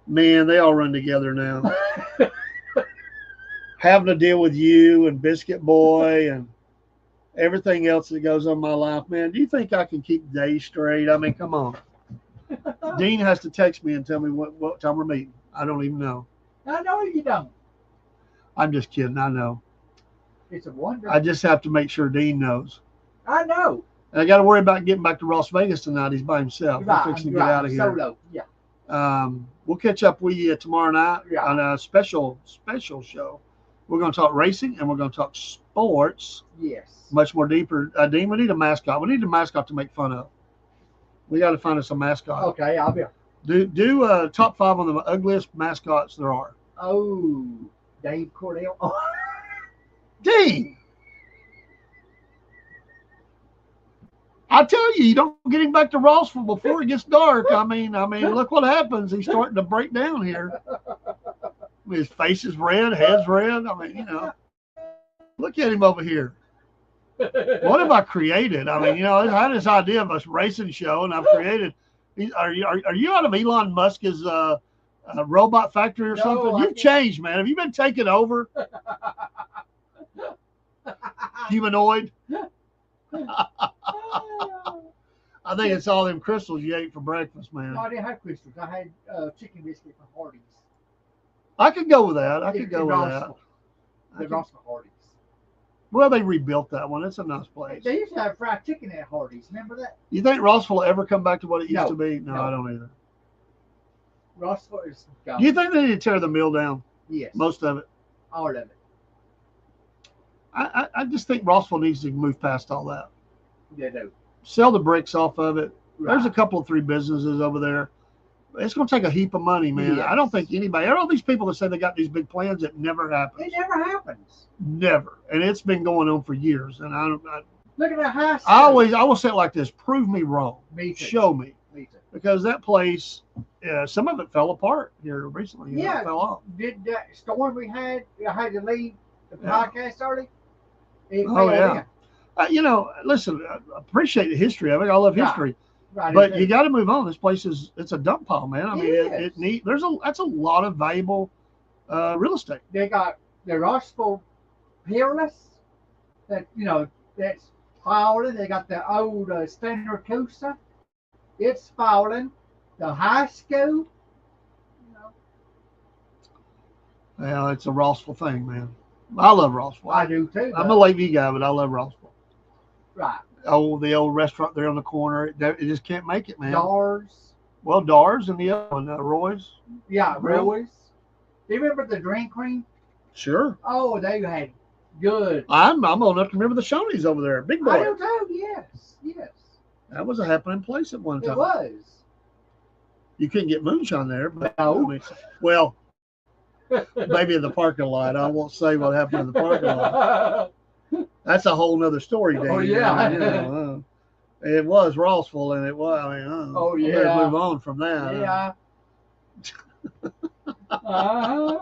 Man, they all run together now. Having to deal with you and Biscuit Boy and everything else that goes on in my life, man. Do you think I can keep days straight? I mean, come on. Dean has to text me and tell me what time we're meeting. I don't even know. I know you don't. I'm just kidding. I know. It's a wonder. I just have to make sure Dean knows. I know. And I got to worry about getting back to Las Vegas tonight. He's by himself. Right, We're fixing to get out of here. Solo. Yeah. We'll catch up with you tomorrow night on a special show. We're going to talk racing and we're going to talk sports. Yes. Much more deeper. Dean, we need a mascot. We need a mascot to make fun of. We got to find us a mascot. Okay, I'll be. Do top 5 on the ugliest mascots there are. Oh, Dave Cordell. Oh. Dean, I tell you, you don't get him back to Rossville before it gets dark. I mean, look what happens. He's starting to break down here. His face is red, head's red. I mean, look at him over here. What have I created? I mean, I had this idea of a racing show, and I've created. Are you out of Elon Musk's a robot factory or No, something? I You've can't. changed, man. Have you been taken over? Humanoid? I think it's all them crystals you ate for breakfast, man. No, I didn't have crystals. I had chicken biscuit from Hardee's. I could go with that. I could In go with that. Rossville. I The could- Rossville Hardee's. Well, they rebuilt that one. It's a nice place. They used to have fried chicken at Hardee's. Remember that? You think Rossville will ever come back to what it used No. to be? No, No. I don't either. Rossville is gone. Do you think they need to tear the mill down? Yes. Most of it. All of it. I just think Rossville needs to move past all that. They do. Sell the bricks off of it. There's a Right. couple of 3 businesses over there. It's going to take a heap of money, man. Yes. I don't think anybody, all these people that say they got these big plans, it never happens. It never happens. Never. And it's been going on for years. And I Look at that high school. I will say it like this: prove me wrong. Me too. Show me. Me too. Because that place, some of it fell apart here recently. You know, Yeah. it fell off. Did that storm we had, I had to leave the Yeah. podcast early? It Oh, fell yeah. in. Listen, I appreciate the history of it. I love Right. history. Right, But it you is. got to move on. This place it's a dump pile, man. I mean, It is. that's a lot of valuable real estate. They got the Rossville Peerless that, that's falling. They got the old Standard Coaster. It's falling. The high school. Yeah, it's a Rossville thing, man. I love Rossville. I do too. I'm a though. Lakeview guy, but I love Rossville. Right. Oh, the old restaurant there on the corner. It just can't make it, man. Doors. Well, Dars and the other one, Roy's. Yeah, Really? Roy's. Do you remember the drink cream? Sure. Oh, they had good. I'm old enough to remember the Shoney's over there. Big I boy. do too. Yes. Yes. That was a happening place at one It time. was. You couldn't get moonshine there, but No. I mean, well, maybe in the parking lot. I won't say what happened in the parking lot. That's a whole nother story, Dave. Oh, yeah. It was Rossville, and it was. I mean, Oh, we better yeah. move on from that. Yeah. Uh-huh.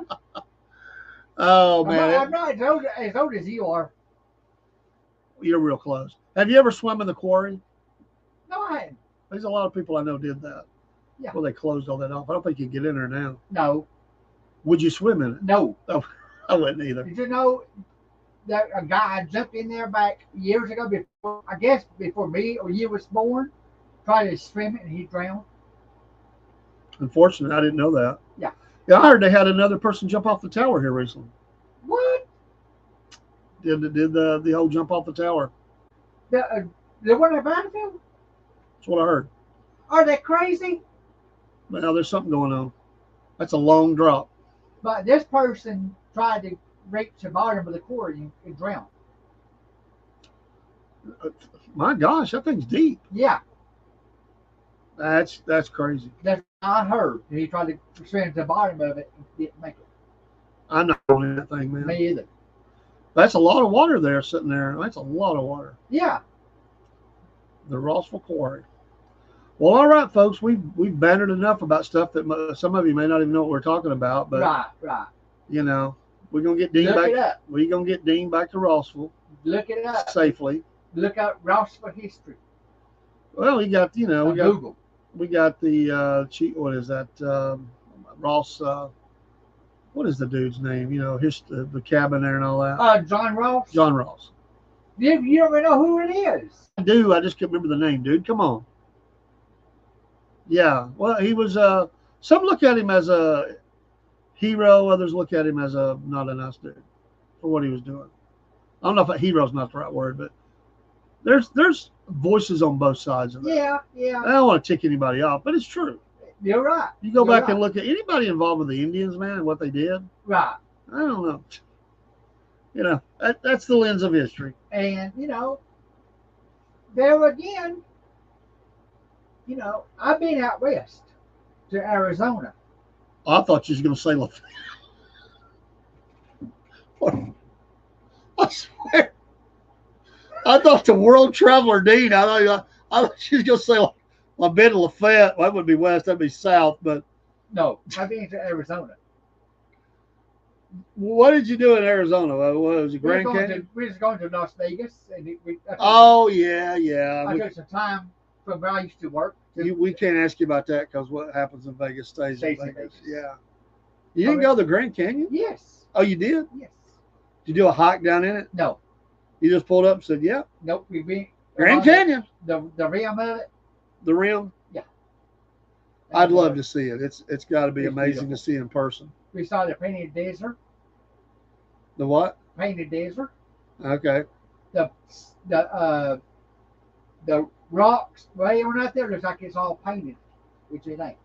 Oh I'm man, not as old as you are. you're real close. Have you ever swum in the quarry? No, I hadn't. There's a lot of people I know did that. Yeah. Well, they closed all that off. I don't think you can get in there now. No. Would you swim in it? No. I wouldn't either. Did you know that a guy jumped in there back years ago before, I guess before me or you was born, tried to swim it and he drowned? Unfortunately, I didn't know that. Yeah. Yeah, I heard they had another person jump off the tower here recently. What? Did the whole jump off the tower? The one at Battlefield? That's what I heard. Are they crazy? Well, there's something going on. That's a long drop. But this person tried to reach the bottom of the quarry and drowned. My gosh, that thing's deep. Yeah, That's crazy. that's what I heard. He tried to swim to the bottom of it and didn't make it. I'm not going in that thing, man. Me either. That's a lot of water there sitting there. That's a lot of water. Yeah. The Rossville Quarry. Well, all right, folks. We've bantered enough about stuff that some of you may not even know what we're talking about. But Right. you know, we're gonna get Dean Look it back. up. We're gonna get Dean back to Rossville Look it up. safely. Look up Rossville history. Well, we got On Google. we got the cheat. What is that? Ross. What is the dude's name? You know, the cabin there and all that. John Ross. John Ross. You don't even know who it is. I do. I just can't remember the name, dude. Come on. Yeah. Well, he was. Some look at him as a hero. Others look at him as not a nice dude for what he was doing. I don't know if a hero's not the right word, but there's voices on both sides of that. Yeah. I don't want to tick anybody off, but it's true. You're right. You go You're back and right. look at anybody involved with the Indians, man, and what they did. Right. I don't know. You know, that's the lens of history. And, there again, I've been out west to Arizona. I thought you was going to say I swear. I thought the world traveler Dean. I thought she was going to say I've been to Lafayette. Well, that would be west. That'd be south. But No, I've been to Arizona. what did you do in Arizona? What was it, Grand Canyon? We was going to Las Vegas. And Oh yeah. I We, took some time from where I used to work. We can't ask you about that because what happens in Vegas stays in Stays in Vegas. Vegas. Yeah. You didn't go to the Grand Canyon? Yes. Oh, you did? Yes. Did you do a hike down in it? No. You just pulled up and said, "Yeah, Nope. We been Grand Canyon, the rim of it. the rim." Yeah. I'd And, love to see it. It's got to be it's amazing beautiful. to see in person. We saw the painted desert. The what? Painted desert. Okay. The rocks way on out there looks like it's all painted, which it ain't.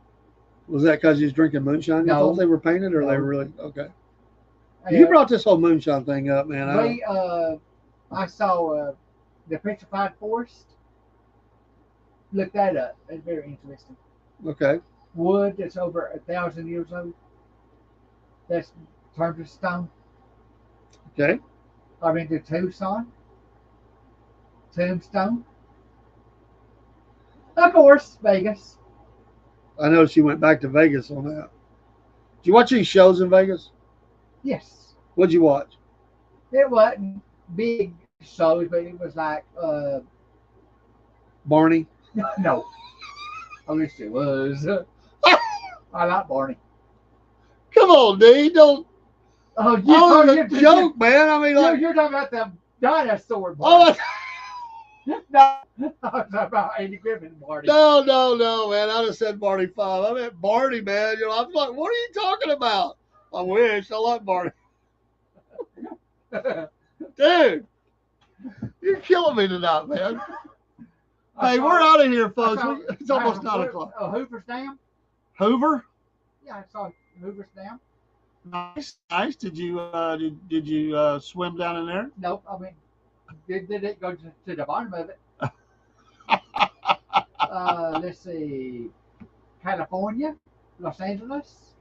Was that because you was drinking moonshine? You No. thought they were painted, or they No. were really okay? And, You brought this whole moonshine thing up, man. I saw the petrified forest. Look that up. It's very interesting. Okay. Wood that's over 1,000 years old. That's turned to stone. Okay. I've been to Tucson. Tombstone. Of course, Vegas. I noticed you went back to Vegas on that. Did you watch any shows in Vegas? Yes. What'd you watch? It wasn't big shows, but it was like, Barney. no. I wish it was. I like Barney. Come on, dude. Don't. Oh, Oh, it's a joke, man. I mean, like. you're talking about the dinosaur Oh, Barney. No, I was talking about Andy Griffin Barney. no, man. I just said Barney 5. I meant Barney, man. You know, I'm like, what are you talking about? I wish. I like Barney. Dude, you're killing me tonight, man. Hey, we're out of here, folks. It's almost 9 o'clock. Hoover's Dam? Hoover? Yeah, I saw Hoover's Dam. Nice. Did you swim down in there? Nope, I mean, did it go to the bottom of it? Let's see. California, Los Angeles,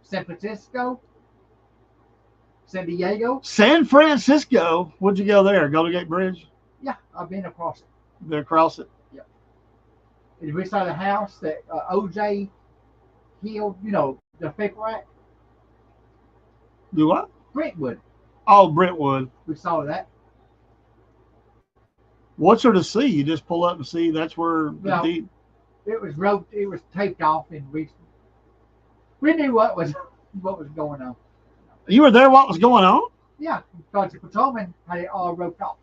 San Francisco, San Diego. San Francisco. Would you go there? Golden Gate Bridge? Yeah, I've been across it. Been across it? And we saw the house that OJ healed, you know, the fake rack. Do what? Brentwood. Oh, Brentwood. We saw that. What's there to see? You just pull up and see that's where the No. deed. It was taped off, and we knew what was going on. You were there. What was going on? Yeah, because the patrolman had it all roped off.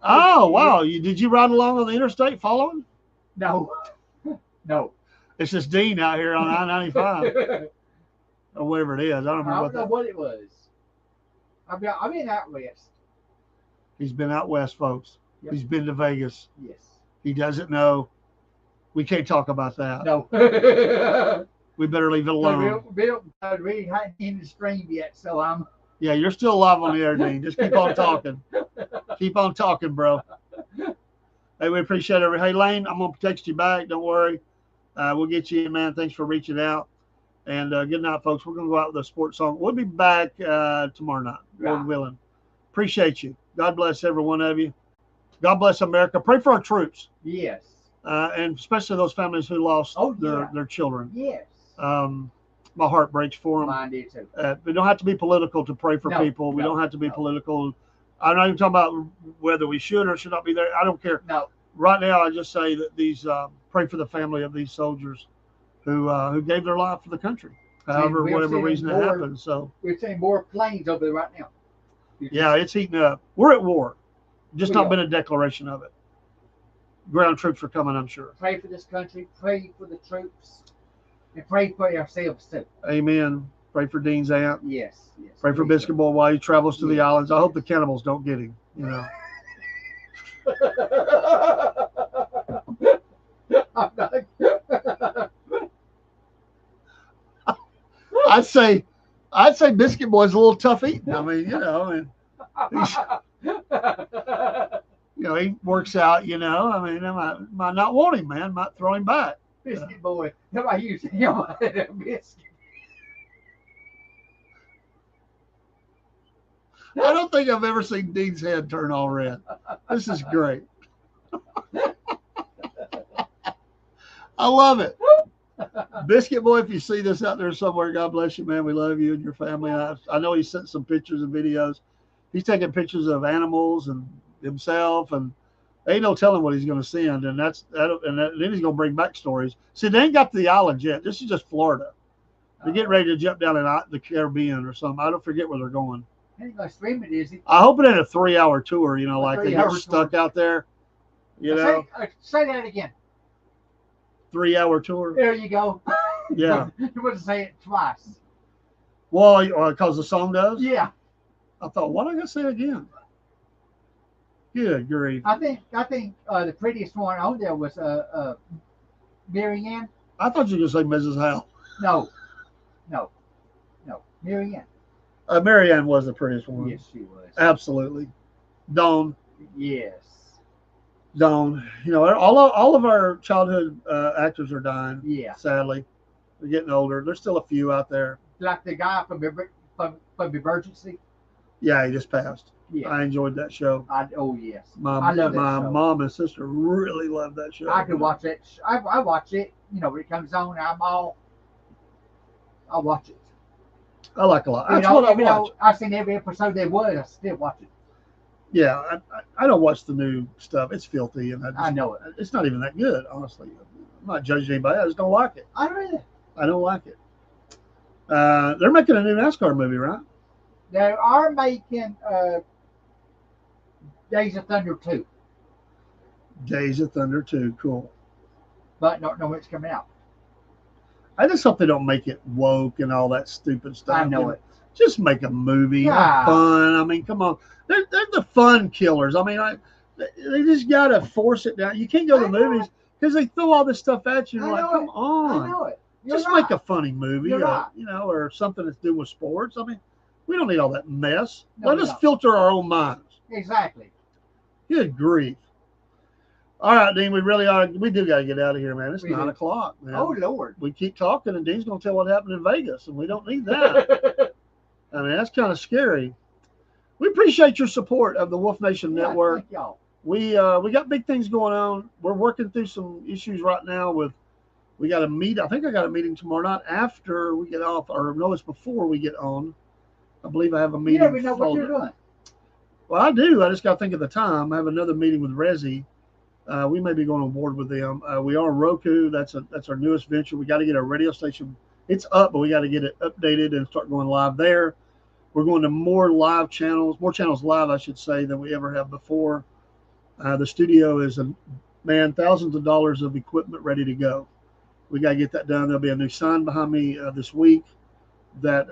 Oh, wow. Did you ride along on the interstate following? No, no. It's just Dean out here on I-95 or whatever it is. I don't I remember don't know what it was. I've been out west. He's been out west, folks. Yep. He's been to Vegas. Yes. He doesn't know. We can't talk about that. No. We better leave it alone. Bill, we hadn't in the stream yet, so I'm. Yeah, you're still alive on the air, Dean. Just keep on talking. Keep on talking, bro. Hey, we appreciate it. Hey, Lane, I'm going to text you back. Don't worry. We'll get you in, man. Thanks for reaching out. And good night, folks. We're going to go out with a sports song. We'll be back tomorrow night, Lord willing. Appreciate you. God bless every one of you. God bless America. Pray for our troops. Yes. And especially those families who lost their children. Yes. My heart breaks for them. Mine did too. We don't have to be political to pray for people. We don't have to be political. I'm not even talking about whether we should or should not be there. I don't care. No. Right now, I just say that these pray for the family of these soldiers who gave their life for the country, however, whatever reason it happened. So we're seeing more planes over there right now. Yeah, it's heating up. We're at war. Just not been a declaration of it. Ground troops are coming, I'm sure. Pray for this country. Pray for the troops. And pray for ourselves too. Amen. Pray for Dean's aunt. Yes. Yes. Pray for Biscuit Boy while he travels to the islands. I hope the cannibals don't get him. You know. I'd say Biscuit Boy's a little tough eating. I mean, you know, he works out. You know, I mean, I might not want him, man. Might throw him back. Biscuit Boy. Nobody used him as a biscuit. I don't think I've ever seen Dean's head turn all red. This is great. I love it. Biscuit Boy, if you see this out there somewhere, God bless you, man. We love you and your family. I know he sent some pictures and videos. He's taking pictures of animals and himself and Ain't no telling what he's going to send, and then he's going to bring back stories. See, they ain't got to the islands yet. This is just Florida. They're getting ready to jump down in the Caribbean or something. I don't forget where they're going. Ain't gonna stream it, is he? I hope it ain't a 3-hour tour. You know, like they get 3-hour stuck tour. out there. You know, Say that again. 3-hour tour. There you go. Yeah. You want to say it twice. Well, because the song does. Yeah. I thought, what am I gonna say again? Good grief. I think the prettiest one on there was Mary Ann. I thought you were gonna say Mrs. Howe. No. Mary Ann. Mary Ann was the prettiest one. Yes, she was. Absolutely. Dawn. Yes. Dawn. You know, all of our childhood actors are dying. Yeah. Sadly, they're getting older. There's still a few out there. Like the guy from Emergency. Yeah, he just passed. Yeah. I enjoyed that show. Oh yes. My love that show. mom and sister really loved that show. I could watch it. I watch it. You know, when it comes on, I'll watch it. I like a lot. That's Even what I though watch. I've seen every episode there was, I still watch it. Yeah, I don't watch the new stuff. It's filthy, and I know it. It's not even that good, honestly. I'm not judging anybody. I just don't like it. I don't either. I don't like it. They're making a new NASCAR movie, right? They are making Days of Thunder 2, Days of Thunder 2. Cool. but don't know when it's coming out. I just hope they don't make it woke and all that stupid stuff. I know it. Just make a movie. Yeah. Have fun. I mean, come on. They're the fun killers. I mean, they just got to force it down. You can't go to movies because they throw all this stuff at you. And like, come on. I know it. Just make a funny movie, You're right. you know, or something that's doing with sports. I mean, we don't need all that mess. No, Let we us don't. filter our own minds. Exactly. Good grief. All right, Dean, we do got to get out of here, man. It's We 9 do. o'clock, man. Oh Lord. We keep talking, and Dean's going to tell what happened in Vegas, and we don't need that. I mean, that's kind of scary. We appreciate your support of the Wolf Nation Yeah, Network. thank y'all. We got big things going on. We're working through some issues right now we got a meet. I think I got a meeting tomorrow night after we get off, or no, it's before we get on. I believe I have a You meeting. never know what you're doing. Well, I do. I just got to think of the time. I have another meeting with Resi. We may be going on board with them. We are on Roku. That's our newest venture. We got to get our radio station. It's up, but we got to get it updated and start going live there. We're going to more channels live, I should say, than we ever have before. The studio is thousands of dollars of equipment ready to go. We got to get that done. There'll be a new sign behind me this week. That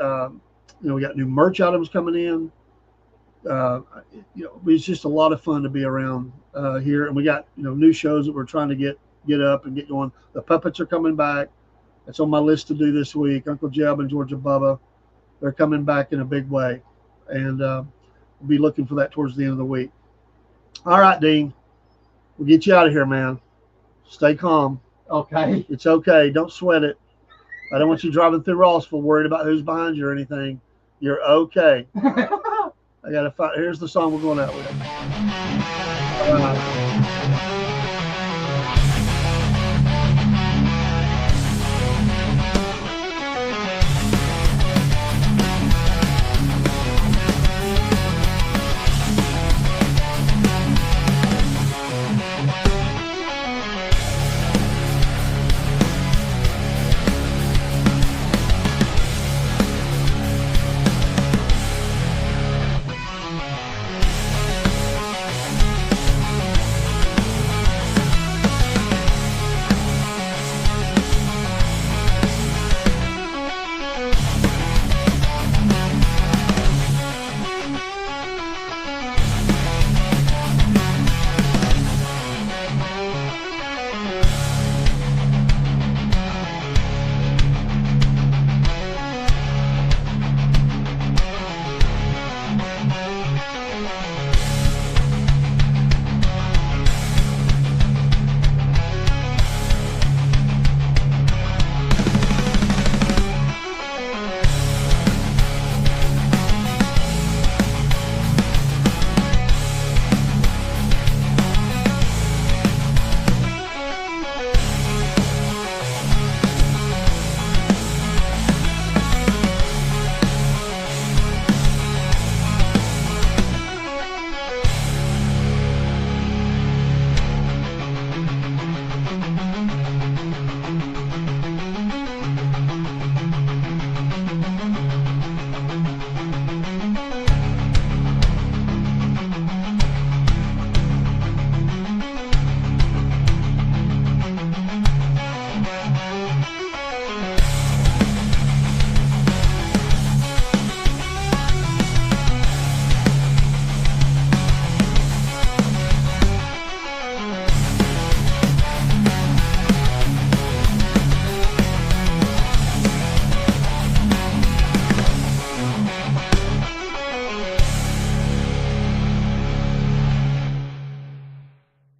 we got new merch items coming in. It's just a lot of fun to be around here, and we got new shows that we're trying to get up and get going. The puppets are coming back. That's on my list to do this week. Uncle Jeb and Georgia Bubba, they're coming back in a big way, and we'll be looking for that towards the end of the week. All right, Dean, we'll get you out of here, man. Stay calm. Okay. It's okay. Don't sweat it. I don't want you driving through Rossville worried about who's behind you or anything. You're okay. I got to find. Here's the song we're going out with.